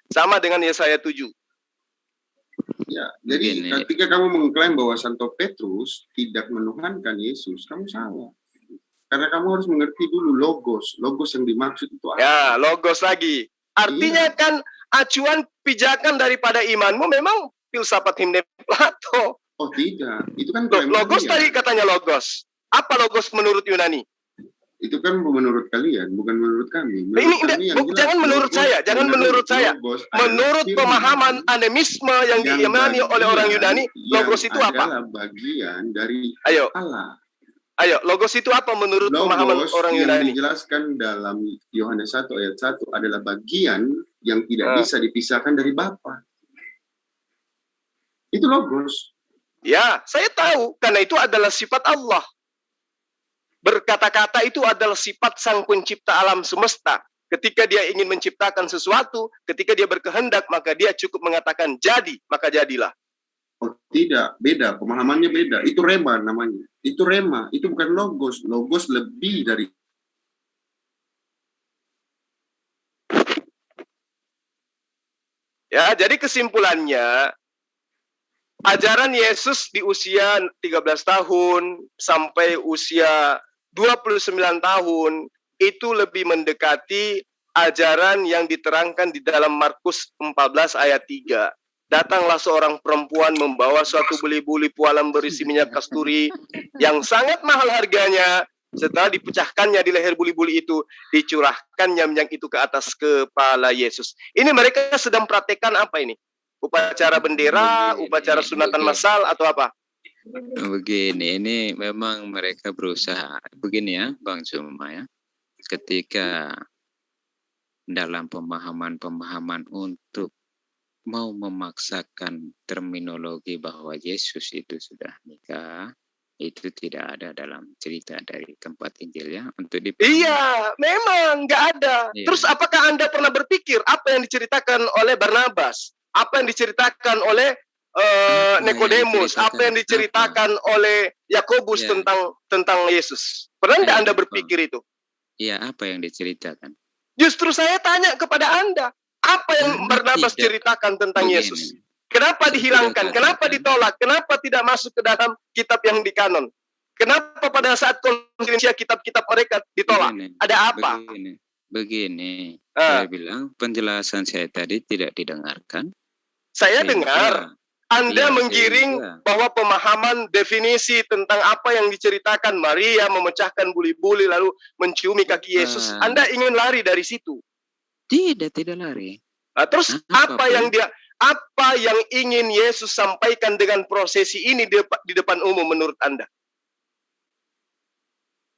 Sama dengan Yesaya 7. Ya, jadi ketika kamu mengklaim bahwa Santo Petrus tidak menuhankan Yesus, kamu salah. Karena kamu harus mengerti dulu logos yang dimaksud itu apa. Ya, logos lagi. Artinya kan acuan pijakan daripada imanmu memang filsafat himne Plato. Oh tidak, itu kan logos tadi katanya logos. Apa logos menurut Yunani? Itu kan menurut kalian, bukan menurut kami. Jangan menurut saya, jangan menurut saya. Menurut pemahaman animisme yang diimani oleh orang Yunani, logos itu apa? Adalah bagian dari Allah. Ayo, logos itu apa menurut pemahaman orang Yunani? Yang dijelaskan dalam Yohanes 1 ayat 1 adalah bagian yang tidak bisa dipisahkan dari Bapa. Itu logos. Ya, saya tahu, karena itu adalah sifat Allah. Berkata-kata itu adalah sifat Sang Pencipta alam semesta. Ketika dia ingin menciptakan sesuatu, ketika dia berkehendak, maka dia cukup mengatakan jadi, maka jadilah. Oh tidak, beda, pemahamannya beda. Itu rema namanya. Itu rema, itu bukan logos. Logos lebih dari. Ya, jadi kesimpulannya, ajaran Yesus di usia 13 tahun sampai usia 29 tahun itu lebih mendekati ajaran yang diterangkan di dalam Markus 14 ayat 3. Datanglah seorang perempuan membawa suatu buli-buli pualam berisi minyak kasturi yang sangat mahal harganya. Setelah dipecahkannya di leher buli-buli itu, dicurahkannya minyak itu ke atas kepala Yesus. Ini mereka sedang praktekkan apa ini? Upacara bendera, upacara sunatan massal, atau apa? Begini, ini memang mereka berusaha. Begini ya, Bang Zuma ya. ketika dalam pemahaman-pemahaman untuk mau memaksakan terminologi bahwa Yesus itu sudah nikah, itu tidak ada dalam cerita dari keempat Injil ya untuk dipahami. Iya, memang nggak ada. Iya. Terus apakah Anda pernah berpikir apa yang diceritakan oleh Barnabas? Apa yang diceritakan oleh Apa yang Nikodemus? diceritakan? Apa yang diceritakan oleh Yakobus Ya. tentang Yesus? Pernah nggak Iya, Anda apa? berpikir itu? Iya, apa yang diceritakan? Justru saya tanya kepada Anda, apa yang Karena Barnabas tidak ceritakan tentang begini. Yesus? Kenapa Saya dihilangkan? sudah Kenapa katakan. ditolak? Kenapa tidak masuk ke dalam kitab yang dikanon? Kenapa pada saat konferensi kitab-kitab mereka ditolak? Begini, Ada apa? Begini. Ah. Saya bilang penjelasan saya tadi tidak didengarkan. Saya Sehingga- dengar Anda Iya, menggiring sehingga- bahwa pemahaman definisi tentang apa yang diceritakan Maria memecahkan buli-buli lalu menciumi kaki Yesus. Bukan. Anda ingin lari dari situ. Tidak lari. Nah, terus Apa apa yang ingin Yesus sampaikan dengan prosesi ini di depan umum menurut Anda?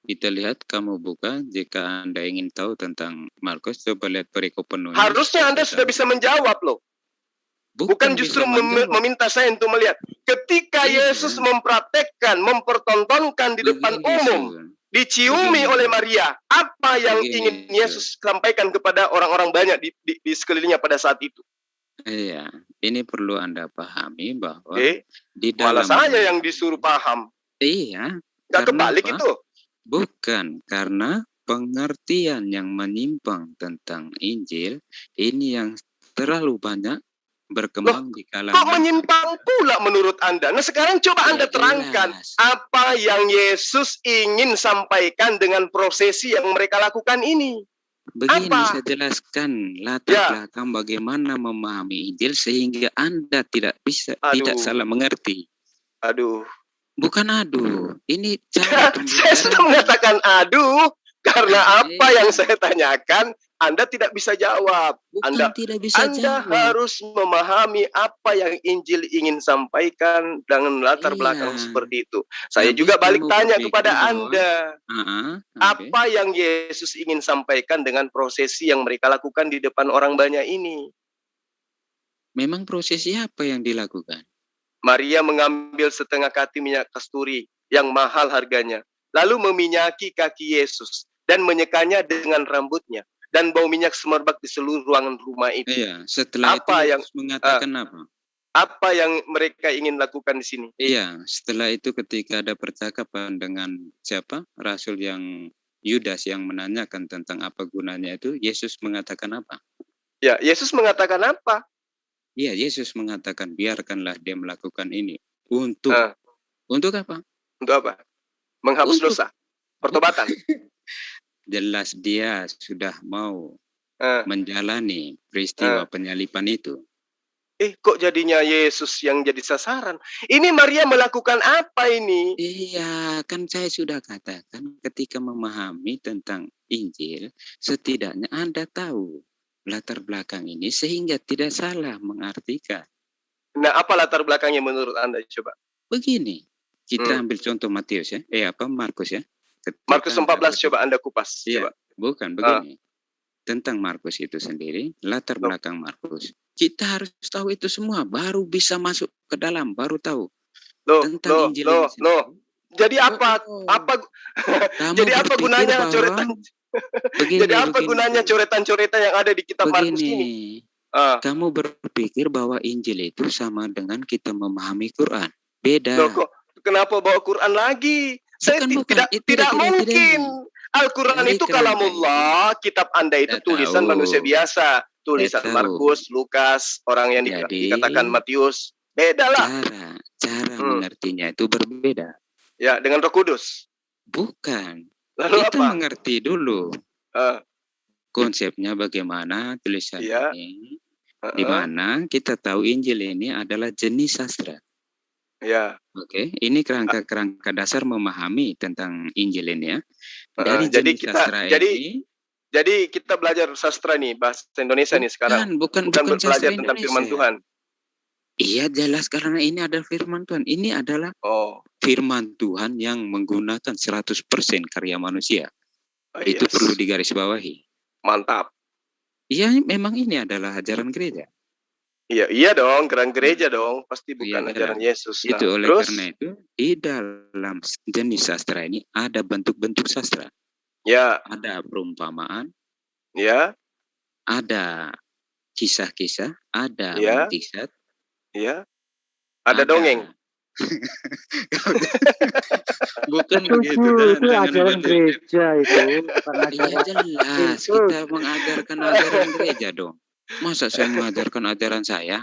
Kita lihat, kamu buka jika Anda ingin tahu tentang Markus, coba lihat perikop penuhnya. Harusnya Anda sudah bisa menjawab loh. Bukan justru bisa menjawab. meminta saya untuk melihat. Ketika Iya. Yesus mempraktekkan, mempertontonkan di depan Begini, umum, Sun. diciumi Begini. oleh Maria, apa yang Begini, ingin Yesus sampaikan kepada orang-orang banyak di sekelilingnya pada saat itu? Iya, ini perlu Anda pahami bahwa Oke, di malah dalam saya yang disuruh paham. Iya, Nggak karena kebalik apa? itu. Bukan, karena pengertian yang menyimpang tentang Injil ini yang terlalu banyak berkembang di Kok kalangan. menyimpang pula menurut Anda? Nah sekarang coba Anda Ya, terangkan jelas. apa yang Yesus ingin sampaikan dengan prosesi yang mereka lakukan ini. Begini Apa? saya jelaskan latar Ya. belakang bagaimana memahami Injil sehingga Anda tidak bisa tidak Aduh. salah mengerti. Aduh, Bukan aduh, ini cara saya sudah pembelajaran. mengatakan aduh karena apa Iya. yang saya tanyakan Anda tidak bisa jawab. Bukan tidak bisa Anda jawab. harus memahami apa yang Injil ingin sampaikan dengan latar Iya. belakang seperti itu. Saya Tapi juga balik kamu tanya berpikir kepada bahwa- Anda, Oke. apa yang Yesus ingin sampaikan dengan prosesi yang mereka lakukan di depan orang banyak ini? Memang prosesi apa yang dilakukan? Maria mengambil setengah kati minyak kasturi yang mahal harganya, lalu meminyaki kaki Yesus dan menyekanya dengan rambutnya, dan bau minyak semerbak di seluruh ruangan rumah itu. Iya, setelah Apa itu yang- Yesus mengatakan apa? Apa yang mereka ingin lakukan di sini? Iya, setelah itu ketika ada percakapan dengan siapa? Rasul yang Yudas yang menanyakan tentang apa gunanya itu, Yesus mengatakan apa? Ya, Yesus mengatakan apa? Iya, Yesus mengatakan biarkanlah dia melakukan ini. Untuk Ah. Untuk apa? Untuk apa? Menghapus Untuk- dosa, pertobatan. Jelas dia sudah mau Ah. menjalani peristiwa penyalipan itu. Kok jadinya Yesus yang jadi sasaran? Ini Maria melakukan apa ini? Iya, kan saya sudah katakan ketika memahami tentang Injil, setidaknya Anda tahu latar belakang ini sehingga tidak salah mengartikan. Nah, apa latar belakangnya menurut Anda? Coba. Begini, kita ambil contoh Matius ya, Markus ya. Ketika Markus 14 Anda- coba Anda kupas. Iya. Coba. Bukan begini. Tentang Markus itu sendiri, latar Loh. belakang Markus. Kita harus tahu itu semua, baru bisa masuk ke dalam, baru tahu tentang Injil ini sendiri. Jadi apa? Oh. Apa? Kamu Jadi apa berpikir gunanya bahwa- coretan? Begini, Jadi apa begini. gunanya coretan-coretan yang ada di kitab Markus Begini, ini? Ah, kamu berpikir bahwa Injil itu sama dengan kita memahami Quran. Beda. loh, kok kenapa bawa Quran lagi? Saya Bukan, tidak tidak. mungkin. Al-Quran Ini itu kerangka kalamullah, kitab Anda itu Saya tulisan tahu. manusia biasa. Tulisan Saya tahu. Markus, Lukas, orang yang Jadi- dikatakan Matius. Beda lah. Cara Hmm. mengertinya itu berbeda. Ya, dengan Roh Kudus. Bukan. Lalu Kita apa? mengerti dulu Ah, konsepnya bagaimana tulisan Iya. ini. ah, Di mana kita tahu Injil ini adalah jenis sastra. Ya. Oke, ini kerangka dasar memahami tentang Injil ini ya. Dari Jadi jenis kita sastra ini, jadi kita belajar sastra nih, bahasa Indonesia nih sekarang. bukan Bukan belajar sastra tentang firman Indonesia. Tuhan. Iya jelas karena ini adalah firman Tuhan. Ini adalah Oh, firman Tuhan yang menggunakan 100% karya manusia. Itu Yes. perlu digarisbawahi. Mantap. Iya, memang ini adalah ajaran gereja. Iya dong, keren gereja dong. Pasti Iya, bukan ajaran jelas. Yesus. Itu Nah, oleh terus, karena itu di dalam jenis sastra ini ada bentuk-bentuk sastra. ya, Ada perumpamaan, ya, ada kisah-kisah, ada Ya. mukjizat, ya. Ada dongeng. Bukan Itu, begitu, dan itu jangan ajaran begitu. gereja itu, bukan Iya ajaran jelas, itu. kita mengajarkan ajaran gereja dong. Masa saya mengajarkan ajaran saya?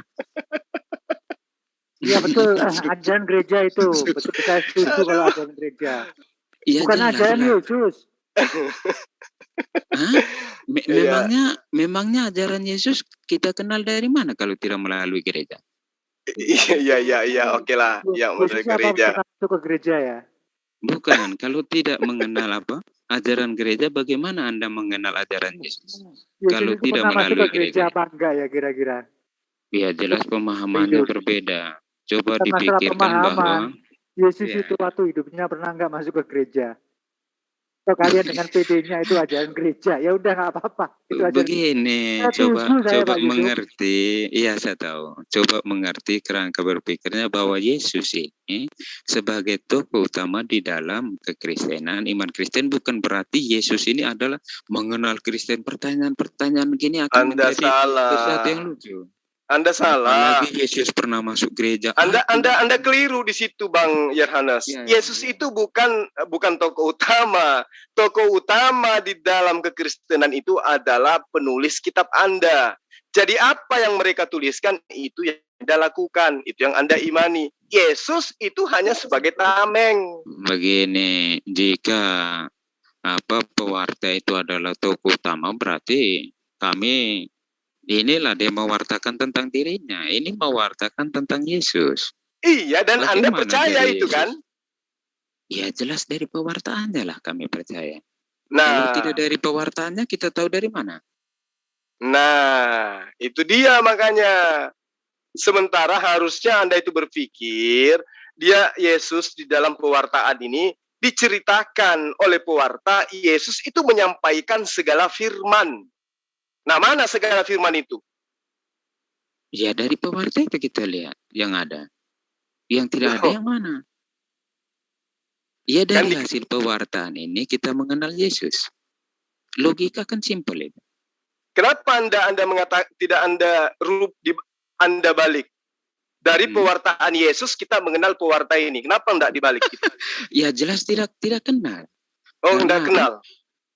Iya betul, ajaran gereja itu. Betul, saya setuju kalau ajaran gereja. Iya Bukan jelas ajaran lah. Yesus. Hah? Iya. Memangnya ajaran Yesus kita kenal dari mana kalau tidak melalui gereja? Iya, oke lah. Ya, Yesus dari apa gereja. pernah masuk ke gereja ya? Bukan, kalau tidak mengenal ajaran gereja, bagaimana Anda mengenal ajaran Yesus? Kalau Yesus itu tidak pernah masuk melalui ke gereja gereja. apa enggak ya kira-kira? Ya jelas pemahamannya Yesus. berbeda. Coba Bukan masalah dipikirkan bahwa pemahaman. Yesus Ya. itu waktu hidupnya pernah enggak masuk ke gereja? Atau kalian dengan PD-nya itu ajaran gereja? Ya udah nggak apa-apa. Itu ajaran. begini, Saya setuju saya, coba Pak Yusuf. mengerti. Iya saya tahu. Coba mengerti kerangka berpikirnya bahwa Yesus ini sebagai tokoh utama di dalam kekristenan, iman Kristen, bukan berarti Yesus ini adalah mengenal Kristen. Pertanyaan-pertanyaan gini akan Anda menjadi sesuatu yang salah. lucu. Anda salah. Apalagi Yesus pernah masuk gereja. Anda keliru di situ, Bang Yerhanes. Ya, Yesus ya. itu bukan tokoh utama. Tokoh utama di dalam kekristenan itu adalah penulis kitab Anda. Jadi apa yang mereka tuliskan itu yang Anda lakukan, itu yang Anda imani. Yesus itu hanya sebagai tameng. Begini, jika pewarta itu adalah tokoh utama, berarti kami inilah dia mewartakan tentang dirinya. Ini mewartakan tentang Yesus. Iya, dan Anda Bagaimana percaya dari itu Yesus? kan? Ya jelas dari pewartaannya lah kami percaya. Kalau Nah, tidak dari pewartaannya, kita tahu dari mana? Nah, itu dia makanya. Sementara harusnya Anda itu berpikir, Yesus di dalam pewartaan ini diceritakan oleh pewarta, Yesus itu menyampaikan segala firman. Nah, mana segala firman itu? Ya dari pewarta itu kita lihat yang ada. Yang tidak ada yang mana? Ya dari hasil pewartaan ini kita mengenal Yesus. Logika kan simpel itu. Kenapa Anda mengatakan tidak Anda balik? Dari pewartaan Yesus kita mengenal pewarta ini. Kenapa enggak dibalik gitu? Ya jelas tidak kenal. Oh, enggak kenal.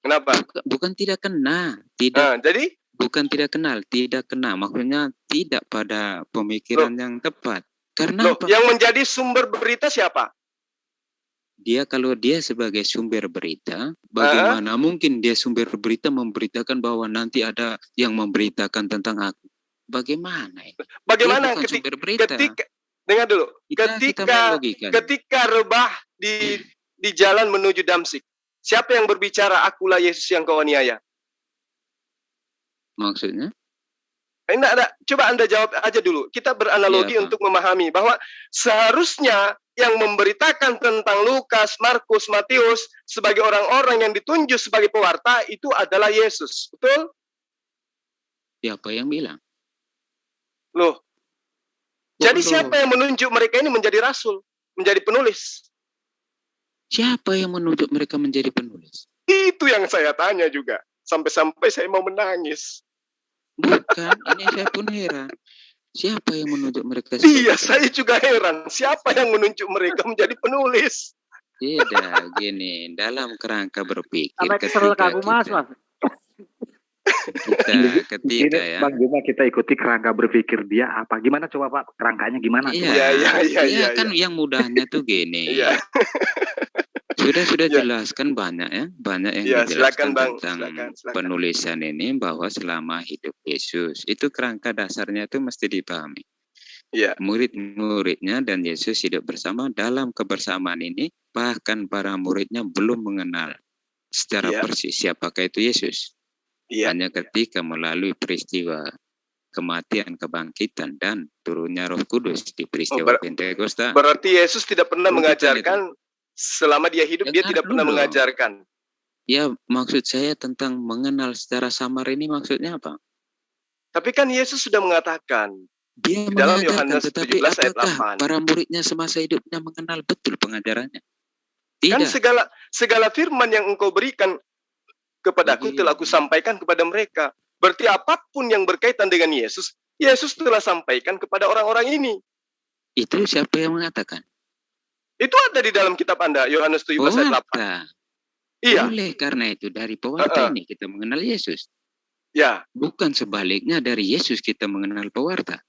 Kenapa? Bukan tidak kenal. Jadi? Bukan tidak kenal, tidak kenal. Maksudnya tidak pada pemikiran yang tepat. Karena apa? Yang menjadi sumber berita siapa? Kalau dia sebagai sumber berita, bagaimana mungkin dia sumber berita memberitakan bahwa nanti ada yang memberitakan tentang aku? Bagaimana ini? Bagaimana ketika dengar dulu. Ketika rebah di jalan menuju Damsik, siapa yang berbicara, akulah Yesus yang kau aniaya? Maksudnya? Enggak ada. Coba Anda jawab aja dulu. Kita beranalogi untuk memahami bahwa seharusnya yang memberitakan tentang Lukas, Markus, Matius sebagai orang-orang yang ditunjuk sebagai pewarta itu adalah Yesus. Betul? Siapa yang bilang? Loh. Jadi siapa yang menunjuk mereka ini menjadi rasul, menjadi penulis? Siapa yang menunjuk mereka menjadi penulis? Itu yang saya tanya juga. Sampai-sampai saya mau menangis. Bukan, ini saya pun heran. Siapa yang menunjuk mereka? Iya, saya juga heran. Siapa yang menunjuk mereka menjadi penulis? Tidak, gini. Dalam kerangka berpikir. Sampai kesel kamu mas. Ketika ya. Bang Juma, kita ikuti kerangka berpikir dia apa? Gimana coba Pak? Kerangkanya gimana? Iya, kan yang mudahnya tuh gini. Sudah jelaskan banyak ya, banyak yang dijelaskan tentang penulisan ini bahwa selama hidup Yesus itu kerangka dasarnya itu mesti dipahami. Murid-muridnya dan Yesus hidup bersama. Dalam kebersamaan ini bahkan para muridnya belum mengenal secara persis siapakah itu Yesus. Hanya ketika melalui peristiwa kematian, kebangkitan, dan turunnya Roh Kudus di peristiwa Pentakosta. Berarti Yesus tidak pernah mengajarkan selama dia hidup, dia tidak pernah mengajarkan. Ya, maksud saya tentang mengenal secara samar ini maksudnya apa? Tapi kan Yesus sudah mengatakan Dia di dalam mengajarkan, Yohanes tetapi 17 ayat apakah 8. para muridnya semasa hidupnya mengenal betul pengajarannya? Kan Tidak. segala firman yang engkau berikan kepadaku telah aku sampaikan kepada mereka. Berarti apapun yang berkaitan dengan Yesus, Yesus telah sampaikan kepada orang-orang ini. Itu siapa yang mengatakan? Itu ada di dalam kitab Anda, Yohanes 17 ayat 8. Pewarta. Iya. Oleh karena itu dari pewarta ini kita mengenal Yesus. Ya. Bukan sebaliknya dari Yesus kita mengenal pewarta.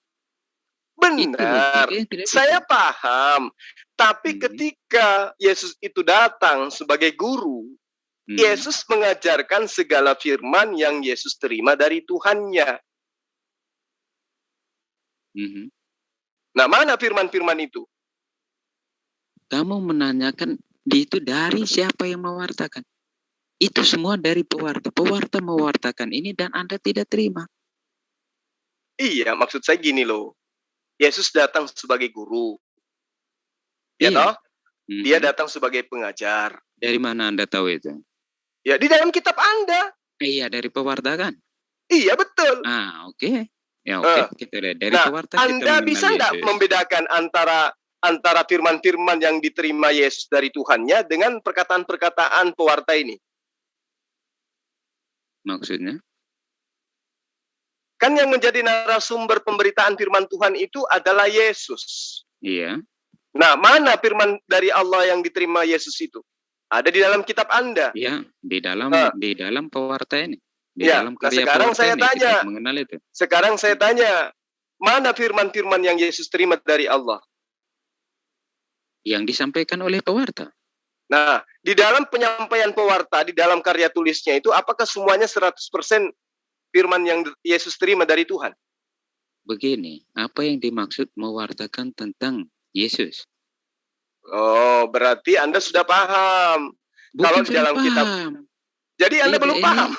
Benar. Saya paham. Tapi ketika Yesus itu datang sebagai guru, Yesus mengajarkan segala firman yang Yesus terima dari Tuhannya. Nah, mana firman-firman itu? Kamu menanyakan itu dari siapa yang mewartakan? Itu semua dari pewarta. Pewarta mewartakan ini dan Anda tidak terima. Iya, maksud saya gini loh. Yesus datang sebagai guru. Ya toh? Dia datang sebagai pengajar. Dari mana Anda tahu itu? Ya, di dalam kitab Anda. Iya, dari pewarta kan? Iya, betul. Oke. Ya, oke. Kita lihat dari pewarta. Anda bisa nggak membedakan antara firman-firman yang diterima Yesus dari Tuhannya dengan perkataan-perkataan pewarta ini? Maksudnya? Kan yang menjadi narasumber pemberitaan firman Tuhan itu adalah Yesus. Iya. Nah, mana firman dari Allah yang diterima Yesus itu? Ada di dalam kitab Anda. Iya, di dalam pewarta ini. Di ya, dalam karya sekarang saya ini, tanya. Mengenal itu. Sekarang saya tanya, mana firman-firman yang Yesus terima dari Allah? Yang disampaikan oleh pewarta. Nah, di dalam penyampaian pewarta, di dalam karya tulisnya itu, apakah semuanya 100% firman yang Yesus terima dari Tuhan? Begini, apa yang dimaksud mewartakan tentang Yesus? Oh, berarti Anda sudah paham. Kalau di dalam kitab. Jadi Anda belum paham.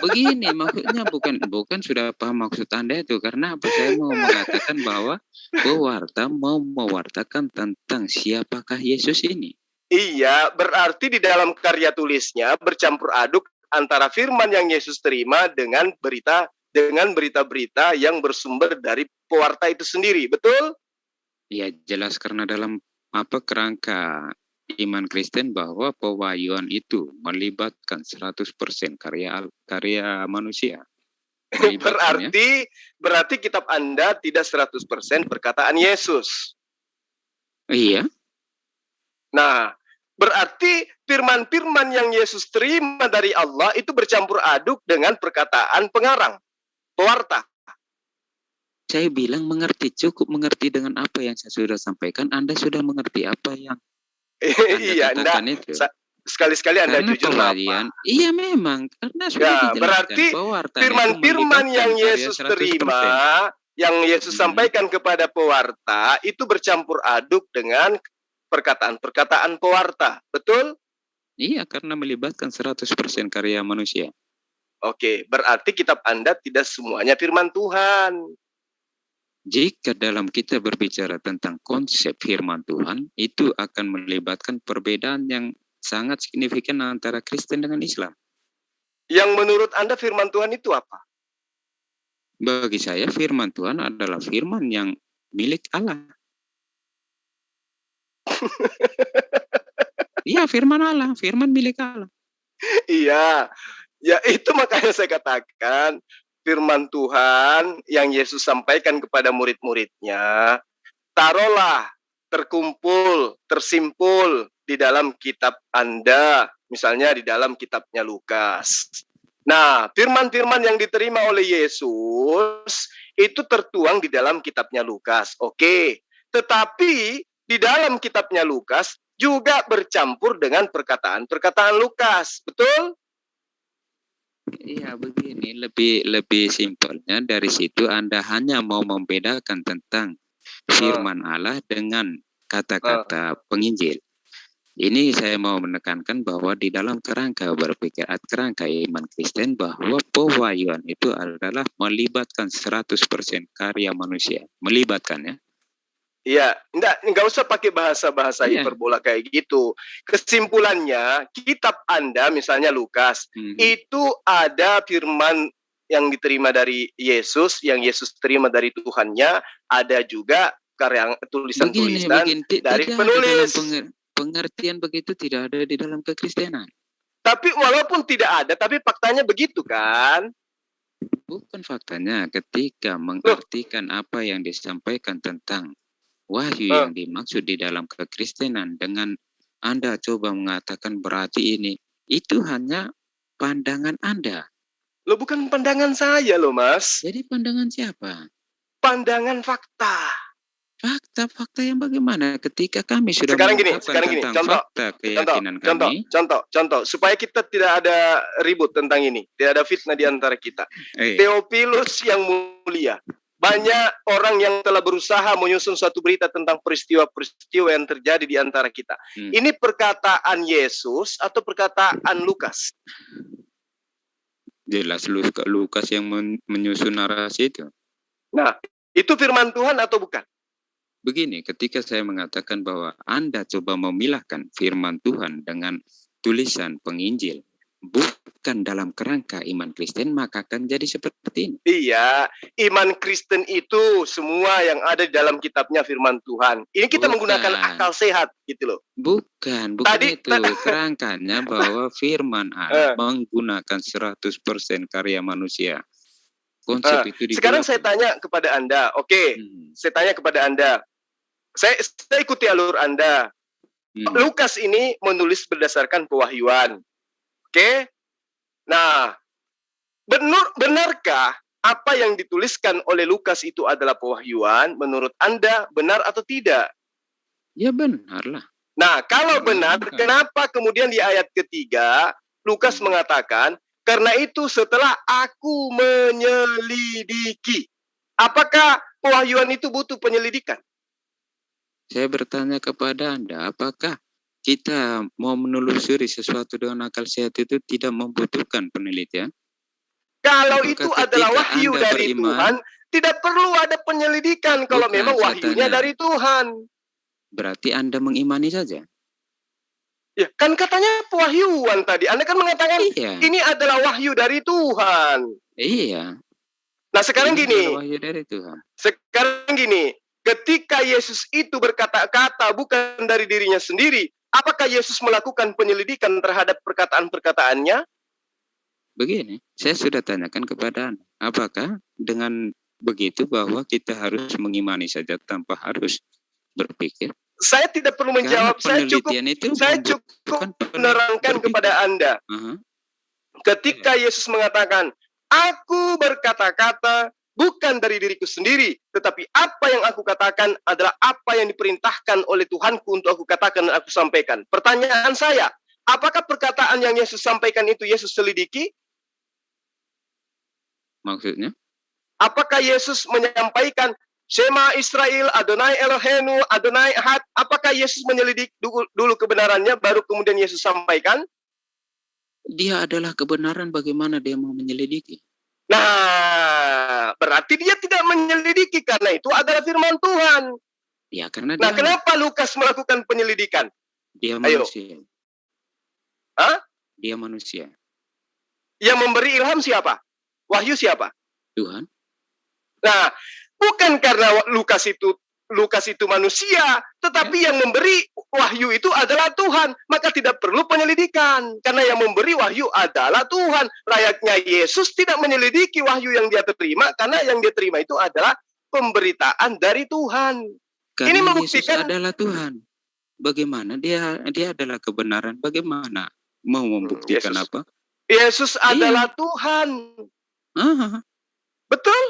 Begini, maksudnya bukan sudah paham maksud Anda itu. Karena apa? Saya mau mengatakan bahwa pewarta mau mewartakan tentang siapakah Yesus ini. Iya, berarti di dalam karya tulisnya bercampur aduk antara firman yang Yesus terima dengan berita-berita yang bersumber dari pewarta itu sendiri, betul? Ya, jelas karena dalam kerangka iman Kristen bahwa pewahyuan itu melibatkan 100% karya manusia. Berarti kitab Anda tidak 100% perkataan Yesus. Iya. Nah, berarti firman-firman yang Yesus terima dari Allah itu bercampur aduk dengan perkataan pengarang, pewarta. Saya bilang cukup mengerti dengan apa yang saya sudah sampaikan. Anda sudah mengerti apa yang Anda katakan itu. Sekali-sekali Anda jujur apa? Iya memang, karena sudah dijelaskan. Berarti firman-firman yang Yesus terima, yang Yesus sampaikan kepada pewarta, itu bercampur aduk dengan perkataan-perkataan pewarta, betul? Iya, karena melibatkan 100% karya manusia. Oke, berarti kitab Anda tidak semuanya firman Tuhan. Jika dalam kita berbicara tentang konsep firman Tuhan, itu akan melibatkan perbedaan yang sangat signifikan antara Kristen dengan Islam. Yang menurut Anda firman Tuhan itu apa? Bagi saya firman Tuhan adalah firman yang milik Allah. Iya, firman Allah, firman milik Allah. Iya, ya itu makanya saya katakan firman Tuhan yang Yesus sampaikan kepada murid-muridnya, taruhlah terkumpul, tersimpul di dalam kitab Anda, misalnya di dalam kitabnya Lukas. Nah, firman-firman yang diterima oleh Yesus itu tertuang di dalam kitabnya Lukas. Oke, tetapi di dalam kitabnya Lukas juga bercampur dengan perkataan-perkataan Lukas, betul? Iya, begini, lebih simpelnya dari situ Anda hanya mau membedakan tentang firman Allah dengan kata-kata penginjil. Ini saya mau menekankan bahwa di dalam kerangka berpikir, kerangka iman Kristen, bahwa pewahyuan itu adalah melibatkan 100% karya manusia. Melibatkan, ya. Iya, enggak usah pakai bahasa-bahasa Iya. hiperbola kayak gitu. Kesimpulannya, kitab Anda misalnya Lukas, itu ada firman yang diterima dari Yesus, yang Yesus terima dari Tuhannya, ada juga karya tulisan-tulisan dari tidak penulis. ada dalam pengertian begitu, tidak ada di dalam kekristenan. Tapi walaupun tidak ada, tapi faktanya begitu kan? Bukan faktanya, ketika mengartikan apa yang disampaikan tentang wahyu yang dimaksud di dalam kekristenan, dengan Anda coba mengatakan berarti ini, itu hanya pandangan Anda. Loh, bukan pandangan saya loh, Mas. Jadi pandangan siapa? Pandangan fakta. Fakta yang bagaimana? Ketika kami sudah sekarang mengungkapkan gini, tentang fakta keyakinan kami. Contoh, supaya kita tidak ada ribut tentang ini, tidak ada fitnah di antara kita. Theophilus yang mulia, banyak orang yang telah berusaha menyusun suatu berita tentang peristiwa-peristiwa yang terjadi di antara kita. Ini perkataan Yesus atau perkataan Lukas? Jelas Lukas yang menyusun narasi itu. Nah, itu firman Tuhan atau bukan? Begini, ketika saya mengatakan bahwa Anda coba memilahkan firman Tuhan dengan tulisan penginjil, bukan dalam kerangka iman Kristen, maka akan jadi seperti ini. Iya, iman Kristen itu semua yang ada di dalam kitabnya firman Tuhan. Ini kita menggunakan akal sehat gitu loh. Bukan itu. Kerangkanya bahwa firman Allah menggunakan 100% karya manusia. Konsep itu sekarang saya tanya kepada Anda, saya tanya kepada Anda. Saya ikuti alur Anda. Lukas ini menulis berdasarkan pewahyuan. Nah, benarkah apa yang dituliskan oleh Lukas itu adalah pewahyuan? Menurut Anda benar atau tidak? Ya benarlah. Nah, kalau benar, kenapa kemudian di ayat ketiga Lukas mengatakan, karena itu setelah aku menyelidiki. Apakah pewahyuan itu butuh penyelidikan? Saya bertanya kepada Anda, apakah kita mau menelusuri sesuatu dengan akal sehat itu tidak membutuhkan penelitian? Kalau itu adalah wahyu dari Tuhan, tidak perlu ada penyelidikan kalau memang wahyunya dari Tuhan. Berarti Anda mengimani saja? Ya, kan katanya pewahyuan tadi. Anda kan mengatakan ini adalah wahyu dari Tuhan. Iya. Nah, sekarang gini. Wahyu dari Tuhan. Sekarang gini. Ketika Yesus itu berkata-kata bukan dari dirinya sendiri, apakah Yesus melakukan penyelidikan terhadap perkataan-perkataannya? Begini, saya sudah tanyakan kepada Anda, apakah dengan begitu bahwa kita harus mengimani saja tanpa harus berpikir? Saya tidak perlu menjawab, saya cukup menerangkan kepada Anda. Ketika Yesus mengatakan, aku berkata-kata bukan dari diriku sendiri, tetapi apa yang aku katakan adalah apa yang diperintahkan oleh Tuhanku untuk aku katakan dan aku sampaikan. Pertanyaan saya, apakah perkataan yang Yesus sampaikan itu Yesus selidiki? Maksudnya? Apakah Yesus menyampaikan Shema Israel, Adonai Eloheinu, Adonai Ahad? Apakah Yesus menyelidik dulu kebenarannya, baru kemudian Yesus sampaikan? Dia adalah kebenaran, bagaimana dia mau menyelidiki? Nah, berarti dia tidak menyelidiki karena itu adalah firman Tuhan. Ya, karena nah, kenapa Lukas melakukan penyelidikan? Dia manusia. Dia manusia. Yang memberi ilham siapa? Wahyu siapa? Tuhan. Nah, bukan karena Lukas itu manusia, tetapi yang memberi wahyu itu adalah Tuhan. Maka tidak perlu penyelidikan. Karena yang memberi wahyu adalah Tuhan. Layaknya Yesus tidak menyelidiki wahyu yang dia terima, karena yang dia terima itu adalah pemberitaan dari Tuhan. Karena ini membuktikan Yesus adalah Tuhan. Bagaimana dia adalah kebenaran? Bagaimana mau membuktikan apa? Yesus adalah Tuhan. Betul?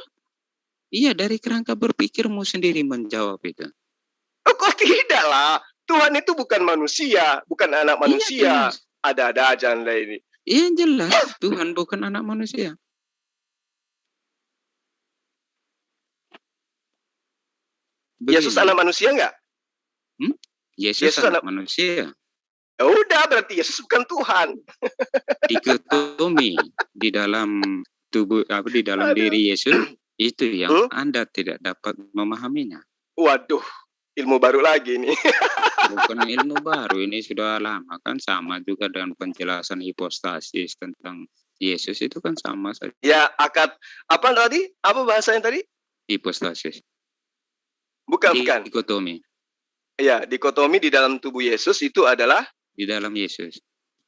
Iya, dari kerangka berpikirmu sendiri menjawab itu. Oh, kok tidak lah. Tuhan itu bukan manusia, bukan anak manusia. Ada-ada aja Anda ini. Iya, jelas. Tuhan bukan anak manusia. Begini. Yesus anak manusia enggak? Yesus anak manusia. Ya udah, berarti Yesus bukan Tuhan. Dikotomi di dalam tubuh, di dalam diri Yesus. Itu yang Anda tidak dapat memahaminya. Waduh, ilmu baru lagi nih. Bukan ilmu baru, ini sudah lama kan, sama juga dengan penjelasan hipostasis tentang Yesus itu kan sama saja. Ya, akad apa tadi? Apa bahasanya tadi? Hipostasis. Bukan. Dikotomi. Ya, dikotomi di dalam tubuh Yesus itu adalah di dalam Yesus.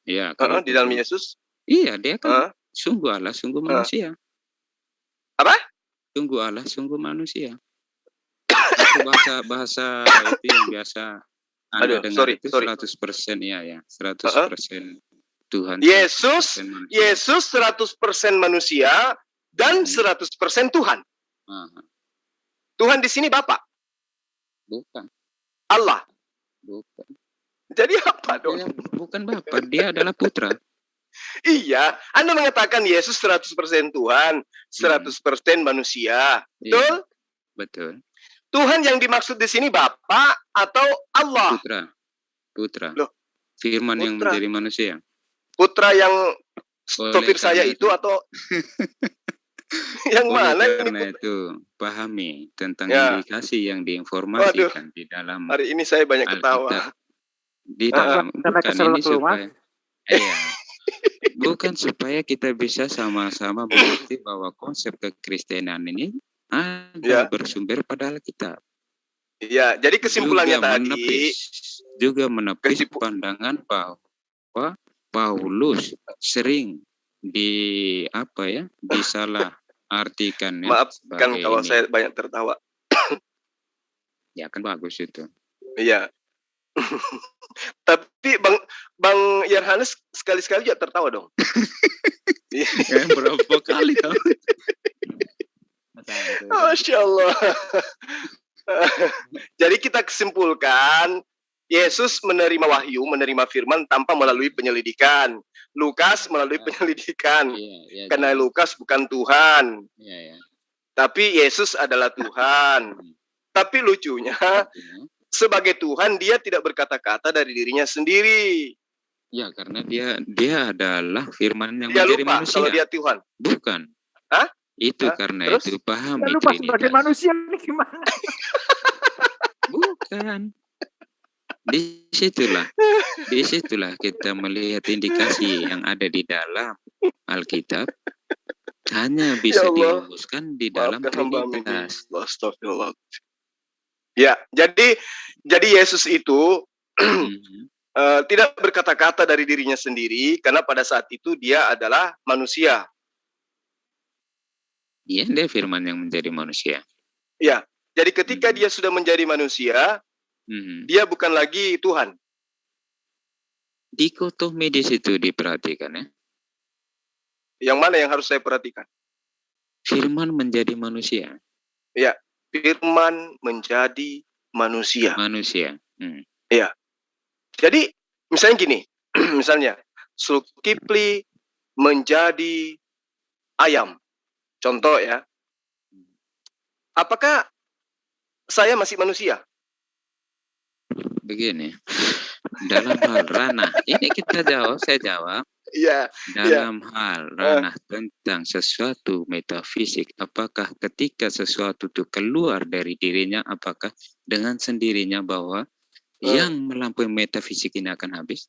Ya, di dalam Yesus. Iya, dia kan sungguh Allah, sungguh manusia. Apa? Sungguh Allah, sungguh manusia. Itu bahasa itu yang biasa Anda dengar itu 100% ya, 100% Tuhan. Yesus 100% manusia dan 100% Tuhan. Tuhan di sini Bapa? Bukan. Allah? Bukan. Jadi apa dong? Bukan Bapa, dia adalah Putra. Iya, Anda mengatakan Yesus 100% Tuhan, 100% manusia. Betul? Betul. Tuhan yang dimaksud di sini Bapa atau Allah? Putra. Loh, Firman yang menjadi manusia. Putra yang sopir saya itu atau yang mana? Karena itu pahami tentang indikasi yang diinformasikan di dalam. Hari ini saya banyak ketawa. Di dalam bukan ini supaya. Iya. Bukan supaya kita bisa sama-sama mengerti bahwa konsep kekristenan ini ada bersumber pada Alkitab. Iya, jadi kesimpulannya juga menepis pandangan bahwa Paulus sering disalah artikan. Maafkan kalau saya banyak tertawa. Ya kan bagus itu. Iya. Tapi Bang Yohanes sekali-sekali juga tertawa dong. Berapa kali tahu? Masya Allah. Jadi kita kesimpulan Yesus menerima wahyu, menerima firman tanpa melalui penyelidikan. Lukas melalui penyelidikan. Karena Lukas bukan Tuhan. Tapi Yesus adalah Tuhan. Tapi lucunya, sebagai Tuhan dia tidak berkata-kata dari dirinya sendiri. Ya, karena dia adalah firman yang dia menjadi lupa manusia. Kalau dia Tuhan. Bukan. Hah? Itu karena terus? Itu pahami Trinitas. Lupa sebagai manusia ini gimana? Bukan. Disitulah kita melihat indikasi yang ada di dalam Alkitab hanya bisa diluruskan di dalam Trinitas. Astagfirullah. Ya, jadi Yesus itu tidak berkata-kata dari dirinya sendiri karena pada saat itu dia adalah manusia. Iya, dia firman yang menjadi manusia. Ya, jadi ketika dia sudah menjadi manusia, dia bukan lagi Tuhan. Dikotomi di situ diperhatikan ya. Yang mana yang harus saya perhatikan? Firman menjadi manusia. Ya, firman menjadi manusia. Manusia. Ya. Jadi misalnya gini, misalnya Zulkifli menjadi ayam. Contoh ya. Apakah saya masih manusia? Begini. Dalam hal ranah, ini saya jawab. Iya. Dalam hal ranah tentang sesuatu metafisik, apakah ketika sesuatu itu keluar dari dirinya, apakah dengan sendirinya bahwa yang melampaui metafisik ini akan habis?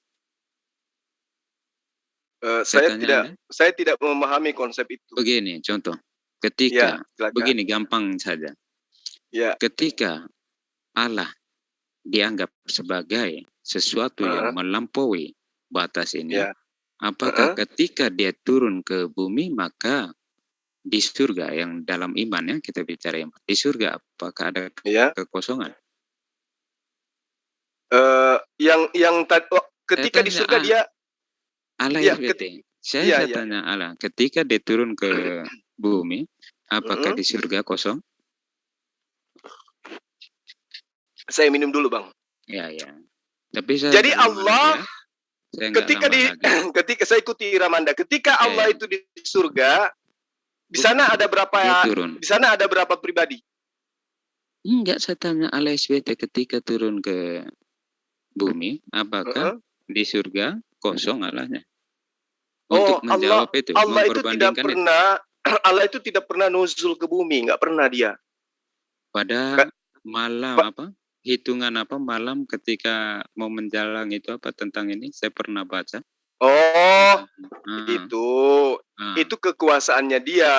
Saya tidak memahami konsep itu. Begini, contoh. Ketika, begini gampang saja. Ya. Ketika Allah dianggap sebagai sesuatu yang melampaui batas ini, apakah ketika dia turun ke bumi, maka di surga yang dalam iman ya, kita bicara di surga, apakah ada kekosongan? Ketika di surga dia Allah saya tanya Allah, ketika dia turun ke bumi, apakah di surga kosong? Saya minum dulu, Bang. Ya. Tapi jadi Allah ketika saya ikuti Ramanda, ketika Allah itu di surga, di sana ada berapa di sana ada berapa pribadi? Enggak, saya tanya Allah SWT ketika turun ke bumi, apakah di surga kosong Allahnya? Untuk menjawab Allah itu tidak pernah Allah itu tidak pernah nuzul ke bumi, nggak pernah dia. Pada malam hitungan apa malam ketika mau menjalang itu apa tentang ini saya pernah baca. Oh, Ah, itu kekuasaannya dia,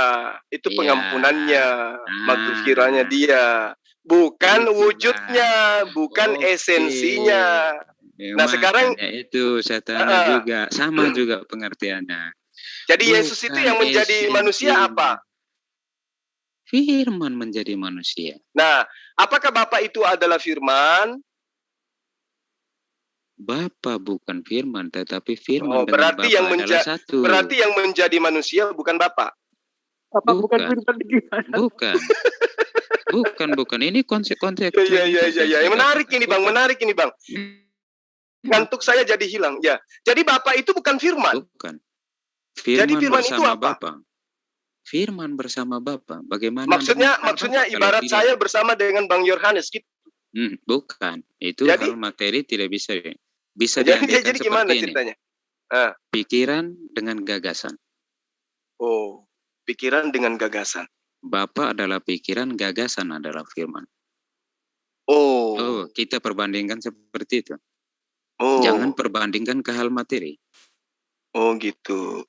itu Iya. pengampunannya, Ah. maghfirannya dia, bukan Itulah. wujudnya, bukan Oke. esensinya. Ya, Nah, sekarang makanya itu saya tanya Heeh. juga sama juga pengertiannya. jadi Yesus itu Bukan yang menjadi manusia apa? Firman menjadi manusia. Nah, apakah Bapa itu adalah firman? Bapa bukan firman, tetapi firman Oh, dengan berarti Bapa yang adalah satu. berarti yang menjadi manusia bukan Bapa. Apa bukan Bukan. firman gimana? Bukan. Bukan. Ini konsep-konsep. Ya. Menarik ini, Bang. Menarik ini, Bang. Ngantuk saya jadi hilang. Ya. Jadi Bapa itu bukan firman. Bukan. Jadi firman itu bersama apa? Bapa. Firman bersama Bapa. Bagaimana? Maksudnya Kalau ibarat tidak- saya bersama dengan Bang Yohanes gitu. Bukan. Itu Jadi- hal materi tidak bisa Jadi diambilkan gimana seperti ini. ceritanya? Pikiran dengan gagasan. Oh, pikiran dengan gagasan. Bapa adalah pikiran, gagasan adalah firman. Oh. Kita perbandingkan seperti itu. Oh. Jangan perbandingkan ke hal materi. Oh, gitu.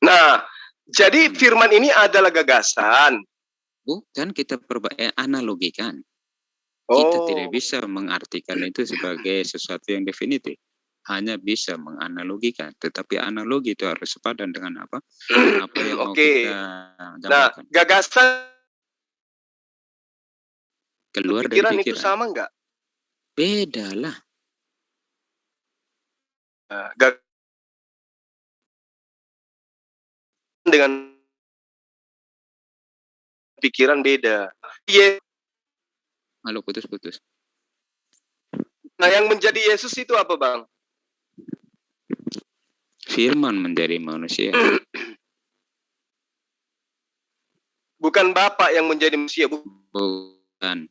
Nah, jadi firman ini adalah gagasan. Bukan kita analogikan. Kita Oh. tidak bisa mengartikan itu sebagai sesuatu yang definitif. Hanya bisa menganalogikan. Tetapi analogi itu harus sepadan dengan apa? Apa yang mau Oke. kita Nah, gambarkan. gagasan Keluar dari pikiran itu pikiran. sama nggak? Beda lah. Dengan pikiran beda. Iya. Halo, putus-putus. Nah, yang menjadi Yesus itu apa, Bang? Firman menjadi manusia. Bukan Bapa yang menjadi manusia. Bukan.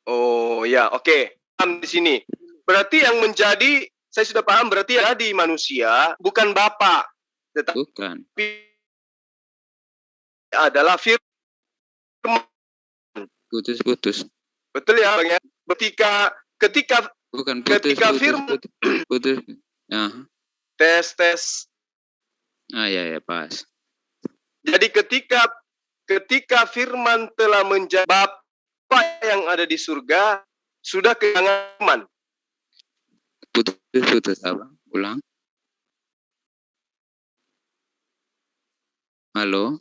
Oh, ya, oke. Paham di sini. Berarti yang menjadi, saya sudah paham, berarti yang di manusia bukan Bapa, tetapi Bukan. adalah firman. Putus-putus. Betul ya, Bang ya? Ketika Bukan Ketika putus. Nah. tes. Ya, pas. Jadi ketika firman telah menjadi Bapa yang ada di surga, sudah kehilangan firman. Putus apa? Ulang. Halo?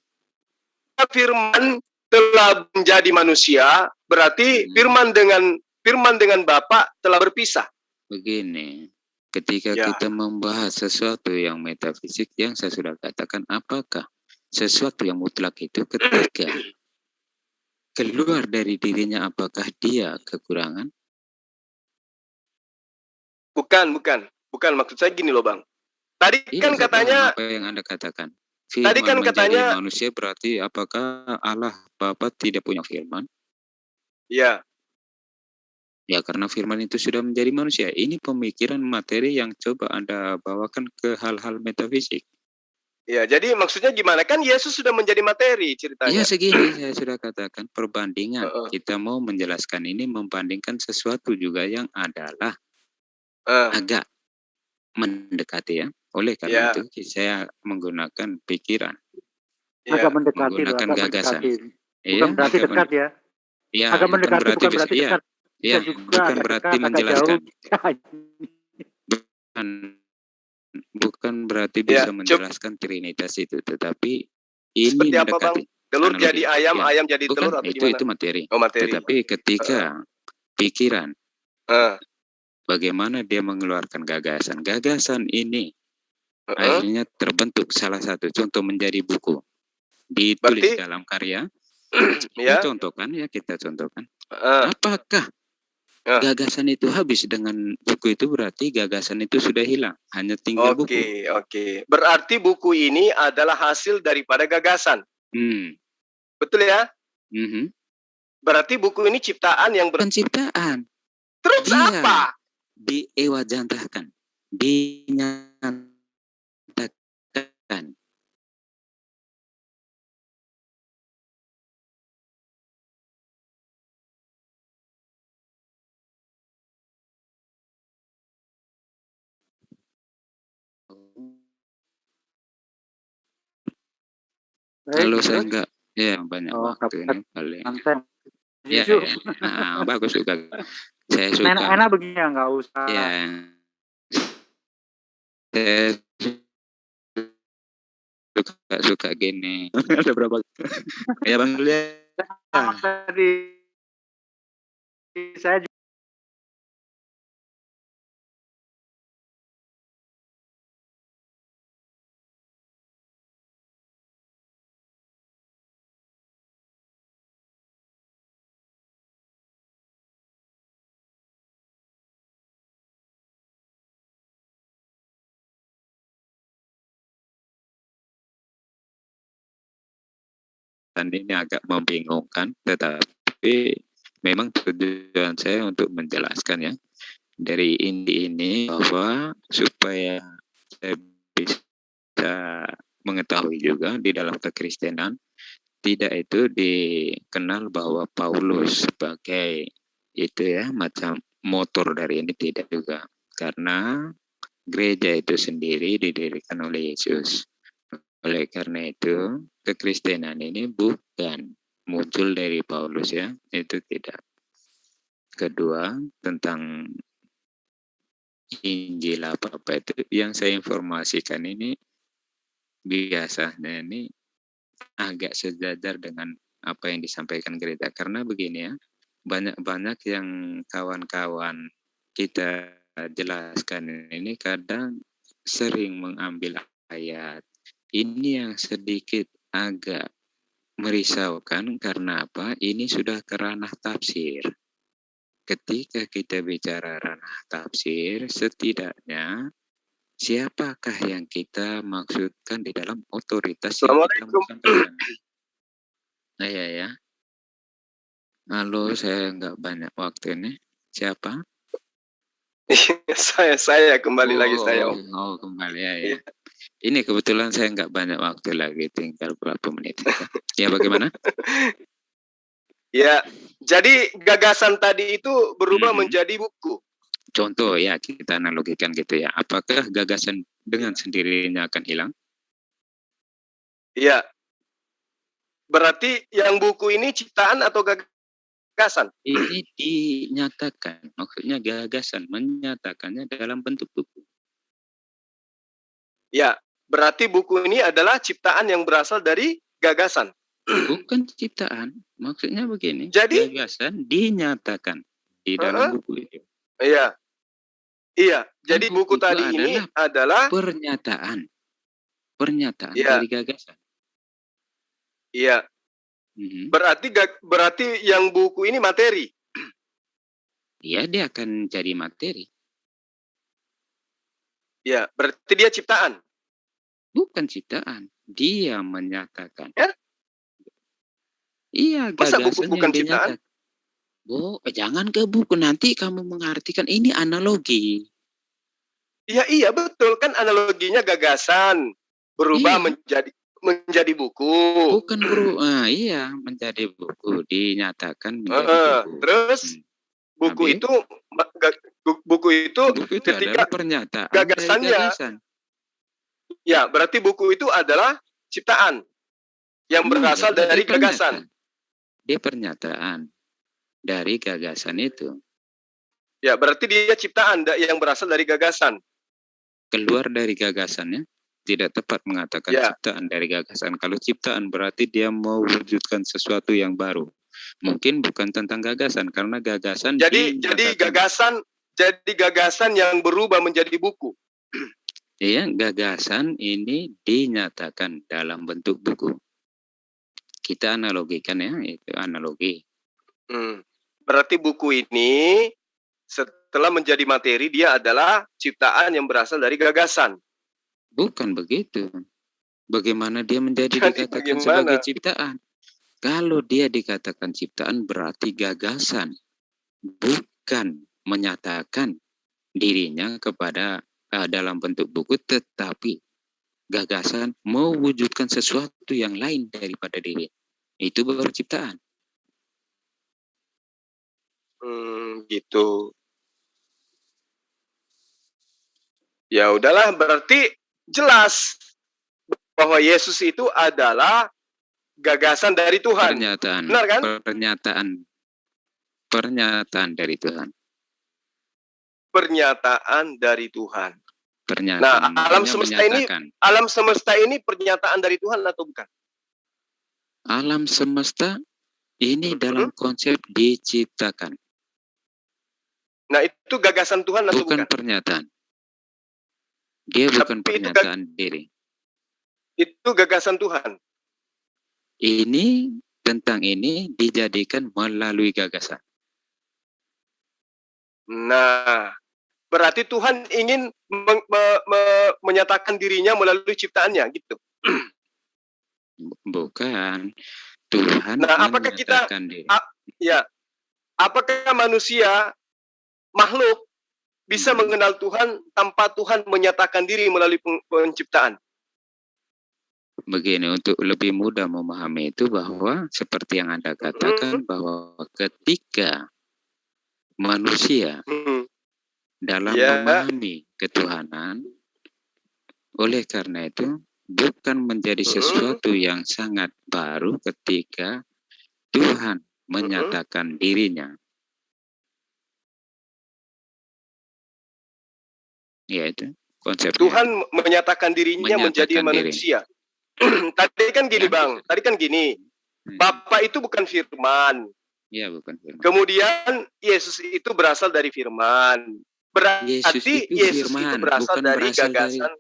Firman telah menjadi manusia, berarti firman dengan Bapa telah berpisah. Begini, ketika Ya. kita membahas sesuatu yang metafisik, yang saya sudah katakan, apakah sesuatu yang mutlak itu ketika keluar dari dirinya, apakah dia kekurangan? Bukan. Maksud saya gini loh, Bang. Tadi kan Saya katanya, paham apa yang Anda katakan. Tadi kan Firman menjadi katanya- manusia berarti apakah Allah Bapa tidak punya firman? ya, Ya, karena firman itu sudah menjadi manusia. Ini pemikiran materi yang coba Anda bawakan ke hal-hal metafisik. ya. Jadi maksudnya gimana? Kan Yesus sudah menjadi materi ceritanya. Ya, segini saya sudah katakan perbandingan. Heeh. Kita mau menjelaskan ini membandingkan sesuatu juga yang adalah agak mendekati ya. Oleh karena itu saya menggunakan pikiran. Ya. Agak mendekati, Menggunakan agak gagasan. mendekati. Iya, Bukan berarti agak dekat ya. Ya, Agak bukan mendekati, berarti bukan berarti iya. dekat. Ya, Bisa juga bukan agak berarti dekat, agak menjelaskan. jauh. Bukan berarti Ya, bisa menjelaskan Trinitas itu, tetapi ini Seperti apa, Bang? mendekati. Telur Analogi. jadi ayam, Ya. ayam jadi Bukan, telur atau itu gimana? materi. Oh, materi. Tetapi ketika pikiran, Eh, bagaimana dia mengeluarkan gagasan. Gagasan ini eh, akhirnya terbentuk salah satu contoh menjadi buku. Ditulis Berarti- dalam karya. ya. Kita contohkan. eh, Apakah Ya. gagasan itu habis dengan buku itu, berarti gagasan itu sudah hilang. Hanya tinggal buku. Oke. Berarti buku ini adalah hasil daripada gagasan. Betul ya? Berarti buku ini ciptaan yang Penciptaan. Terus Dia apa? diewajantahkan. Dinyatakan. Kalau Baik, saya terus? enggak, ya banyak Oh, waktu ini paling. santai. Ya, Yusuf. ya. Bagus juga. Saya suka. Enak-enak begini ya, nggak usah. Ya, saya suka gini. Ada berapa? Ya Bang Julia. Tadi saya juga Dan ini agak membingungkan, tetapi memang tujuan saya untuk menjelaskan ya dari inti ini bahwa supaya saya bisa mengetahui juga di dalam kekristenan tidak itu dikenal bahwa Paulus sebagai itu ya macam motor dari ini, tidak juga, karena gereja itu sendiri didirikan oleh Yesus. Oleh karena itu kekristenan ini bukan muncul dari Paulus ya, itu tidak. Kedua, tentang Injil apa-apa itu yang saya informasikan ini biasanya ini agak sejajar dengan apa yang disampaikan gereja. Karena begini ya, banyak-banyak yang kawan-kawan kita jelaskan ini kadang sering mengambil ayat. Ini yang sedikit agak merisaukan karena apa? Ini sudah ke ranah tafsir. Ketika kita bicara ranah tafsir, setidaknya siapakah yang kita maksudkan di dalam otoritas yang kita mau sampaikan? Nah, ya. Halo, saya nggak banyak waktu ini. Siapa? saya kembali lagi saya. Oh, kembali ya. Ini kebetulan saya nggak banyak waktu lagi, tinggal berapa menit. Ya, bagaimana? Ya, jadi gagasan tadi itu berubah menjadi buku. Contoh ya, kita analogikan gitu ya. Apakah gagasan dengan sendirinya akan hilang? Ya. Berarti yang buku ini ciptaan atau gagasan? Ini dinyatakan, maksudnya gagasan menyatakannya dalam bentuk buku. Ya, berarti buku ini adalah ciptaan yang berasal dari gagasan. Bukan ciptaan, maksudnya begini. Jadi gagasan dinyatakan di dalam buku itu. Iya. Iya, jadi buku tadi ini adalah pernyataan dari gagasan. Iya. Berarti yang buku ini materi. Iya, dia akan jadi materi. Ya, berarti dia ciptaan. Bukan ciptaan, dia menyatakan. Ya? Iya, masa buku gagasan bukan yang ciptaan? Jangan ke buku, nanti kamu mengartikan ini analogi. Iya betul, kan analoginya gagasan berubah menjadi buku. Bukan iya, menjadi buku, dinyatakan menjadi buku. Terus buku itu ketika adalah pernyataan gagasannya. dari gagasan. Ya, berarti buku itu adalah ciptaan yang berasal dari gagasan. Dia pernyataan dari gagasan itu. Ya, berarti dia ciptaan yang berasal dari gagasan. Keluar dari gagasannya, tidak tepat mengatakan ciptaan dari gagasan. Kalau ciptaan berarti dia mau wujudkan sesuatu yang baru. Mungkin bukan tentang gagasan, karena gagasan jadi gagasan yang berubah menjadi buku. Iya, gagasan ini dinyatakan dalam bentuk buku. Kita analogikan ya, itu analogi. Berarti buku ini setelah menjadi materi, dia adalah ciptaan yang berasal dari gagasan. Bukan begitu. Bagaimana dia menjadi dikatakan sebagai ciptaan? Kalau dia dikatakan ciptaan berarti gagasan, bukan menyatakan dirinya kepada dalam bentuk buku, tetapi gagasan mewujudkan sesuatu yang lain daripada diri. Itu baru ciptaan. Gitu. Ya udahlah, berarti jelas bahwa Yesus itu adalah gagasan dari Tuhan. Pernyataan. Benar kan? Pernyataan dari Tuhan. Pernyataan dari Tuhan. Pernyataan. Nah, alam semesta ini pernyataan dari Tuhan atau bukan? Alam semesta ini dalam konsep diciptakan. Nah, itu gagasan Tuhan atau bukan? Bukan pernyataan. Dia bukan pernyataan diri. Itu gagasan Tuhan. Ini tentang ini dijadikan melalui gagasan. Nah, berarti Tuhan ingin menyatakan dirinya melalui ciptaannya, gitu. Bukan. Tuhan apakah menyatakan diri. Apakah manusia, makhluk, bisa mengenal Tuhan tanpa Tuhan menyatakan diri melalui penciptaan? Begini, untuk lebih mudah memahami itu bahwa seperti yang Anda katakan bahwa ketika manusia dalam memahami ketuhanan, oleh karena itu bukan menjadi sesuatu yang sangat baru ketika Tuhan menyatakan dirinya. Yaitu konsepnya. Tuhan menyatakan dirinya menjadi manusia. Tadi kan gini, Bapa itu bukan firman. Iya, bukan firman. Kemudian Yesus itu berasal dari firman. Berarti Yesus itu berasal dari gagasan.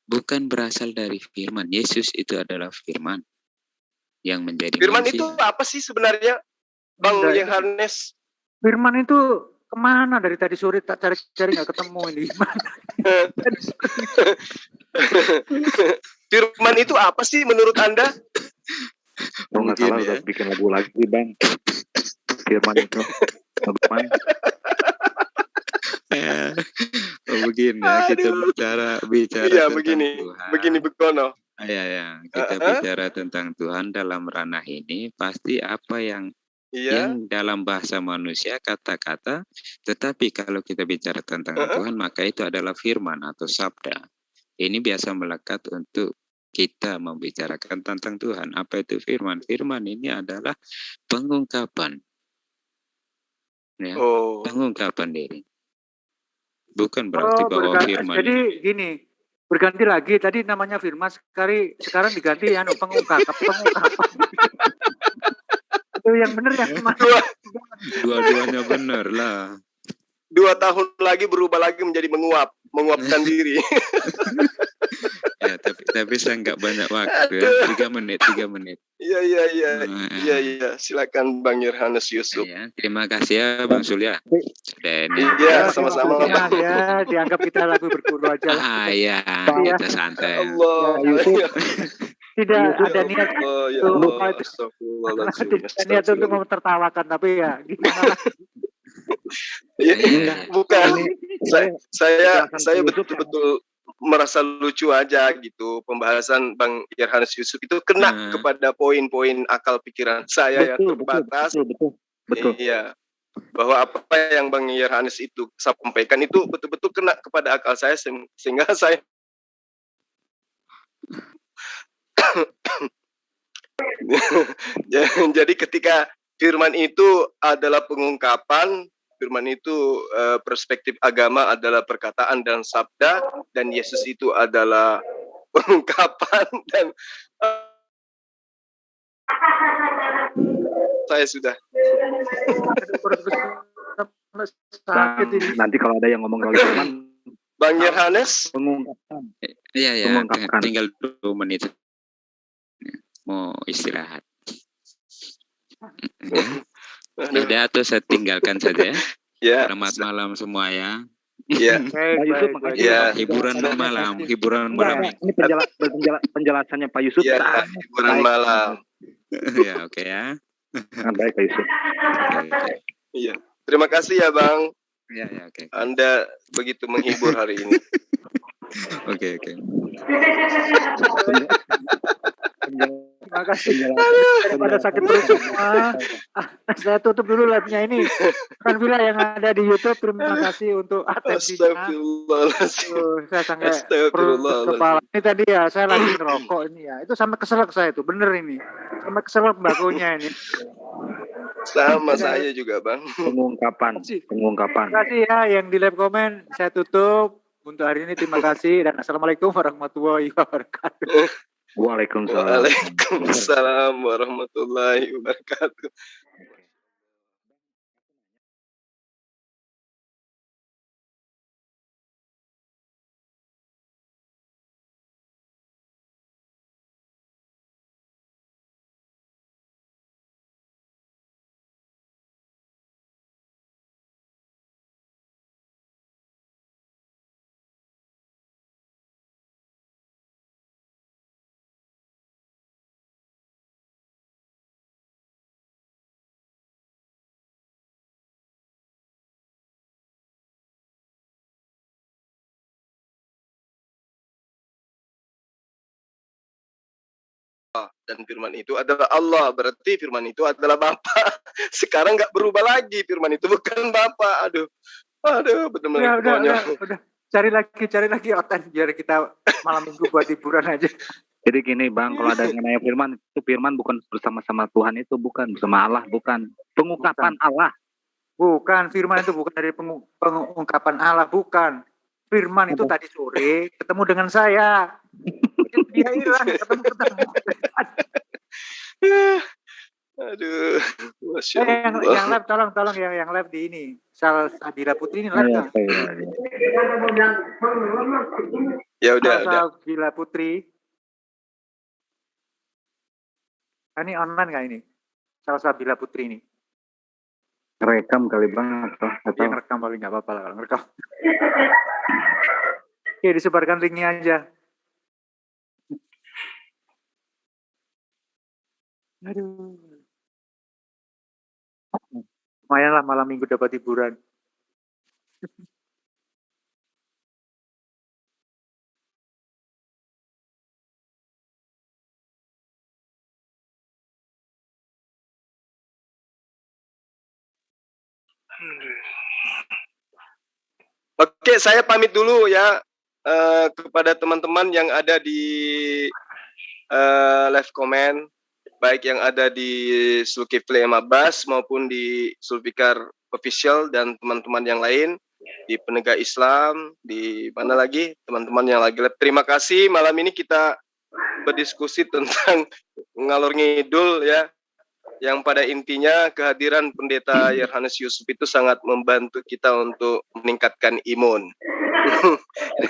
Bukan berasal dari firman. Yesus itu adalah firman yang menjadi firman manusia. Itu apa sih sebenarnya, Bang Yohanes? Firman itu kemana dari tadi sore tak cari-cari nggak ketemu ini. Firman itu apa sih menurut Anda? Kalau nggak salah udah bikin lagu lagi, Bang. Firman itu. Begini ya, kita bicara iya, tentang Tuhan. Begini Begono. Kita bicara tentang Tuhan dalam ranah ini, pasti apa yang dalam bahasa manusia kata-kata, tetapi kalau kita bicara tentang Tuhan, maka itu adalah firman atau sabda. Ini biasa melekat untuk kita membicarakan tentang Tuhan. Apa itu firman? Firman ini adalah pengungkapan. Ya, pengungkapan diri. Bukan berarti bahwa firman. Jadi gini, berganti lagi. Tadi namanya firman, sekarang diganti pengungkapan. Itu yang benar yang mana? Dua-duanya benar lah. 2 tahun lagi berubah lagi menjadi menguapkan diri. Ya, tapi saya nggak banyak waktu ya. 3 menit. Iya. Silakan Bang Yohanes Yusuf. Ya, terima kasih ya Bang Surya. Sudah ini. Ya, sama-sama. Ya, dianggap kita lagu berguru aja lah. Kita santai. Allah. Tidak ada niat untuk memtertawakan, tapi ya gimana? Bukan. Saya betul-betul merasa lucu aja gitu. Pembahasan Bang Yohanes Yusuf itu kena kepada poin-poin akal pikiran saya yang terbatas. Betul. Iya. Bahwa apa yang Bang Yohanes itu sampaikan itu betul-betul kena kepada akal saya sehingga saya jadi ketika firman itu adalah pengungkapan, firman itu perspektif agama adalah perkataan dan sabda, dan Yesus itu adalah pengungkapan, dan saya sudah nanti kalau ada yang ngomong lagi firman, Bang Yohanes pengungkapan. Iya, tinggal 2 menit. Mau istirahat. Udah atau saya tinggalkan saja ya. Selamat malam semua ya. Iya. Hiburan malam. Ini penjelasannya Pak Yusuf. Iya, hiburan malam. Ya, oke ya. Baik Pak Yusuf. Iya. Terima kasih ya Bang. Iya, oke. Anda begitu menghibur hari ini. Oke. Terima kasih. Daripada sakit perut semua. Saya tutup dulu live-nya ini. Kan Villa yang ada di YouTube, terima kasih untuk atensinya. Astagfirullahaladzim. Saya sampai perut kepala. Ini tadi ya, saya lagi ngerokok ini ya. Itu sampai keselak saya itu, bener ini. Sampai keselak bakunya ini. Sama saya juga, Bang. Pengungkapan. Terima kasih ya yang di live komen. Saya tutup untuk hari ini. Terima kasih dan assalamualaikum warahmatullahi wabarakatuh. Waalaikumsalam warahmatullahi wabarakatuh. Dan firman itu adalah Allah, berarti firman itu adalah Bapa. Sekarang nggak berubah lagi, firman itu bukan Bapa. Aduh, benar-benar udah. Cari lagi otak biar kita malam minggu buat hiburan aja. Jadi gini Bang, kalau ada yang nanya firman, itu firman bukan bersama-sama Tuhan, itu bukan bersama Allah, bukan pengungkapan Allah. Bukan, firman itu bukan dari pengungkapan Allah, bukan. Firman itu tadi sore ketemu dengan saya. Dia hilang, ketemu. Aduh, Masya Allah. Yang live, tolong yang live di ini. Salsabila Putri ini live. Ya udah. Salsabila Putri. Ini online nggak ini? Salsabila Putri ini. Rekam kali Bang atau yang rekam paling nggak apa-apa lah kalau rekam. Oke, disebarkan linknya aja. Aduh. Lumayan lah malam minggu dapat hiburan. Oke, saya pamit dulu ya kepada teman-teman yang ada di live comment, baik yang ada di Zulkifli M. Abbas maupun di Zulfikar Official dan teman-teman yang lain di Penegak Islam, di mana lagi teman-teman yang lagi live. Terima kasih, malam ini kita berdiskusi tentang ngalor ngidul ya, yang pada intinya kehadiran Pendeta Yohanes Yusuf itu sangat membantu kita untuk meningkatkan imun.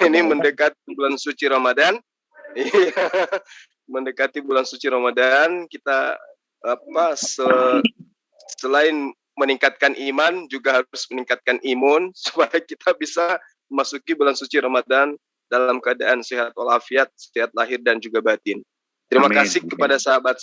Ini mendekati bulan suci Ramadan. Mendekati bulan suci Ramadan, kita selain meningkatkan iman juga harus meningkatkan imun supaya kita bisa memasuki bulan suci Ramadan dalam keadaan sehat walafiat, sehat lahir dan juga batin. Terima kasih kepada sahabat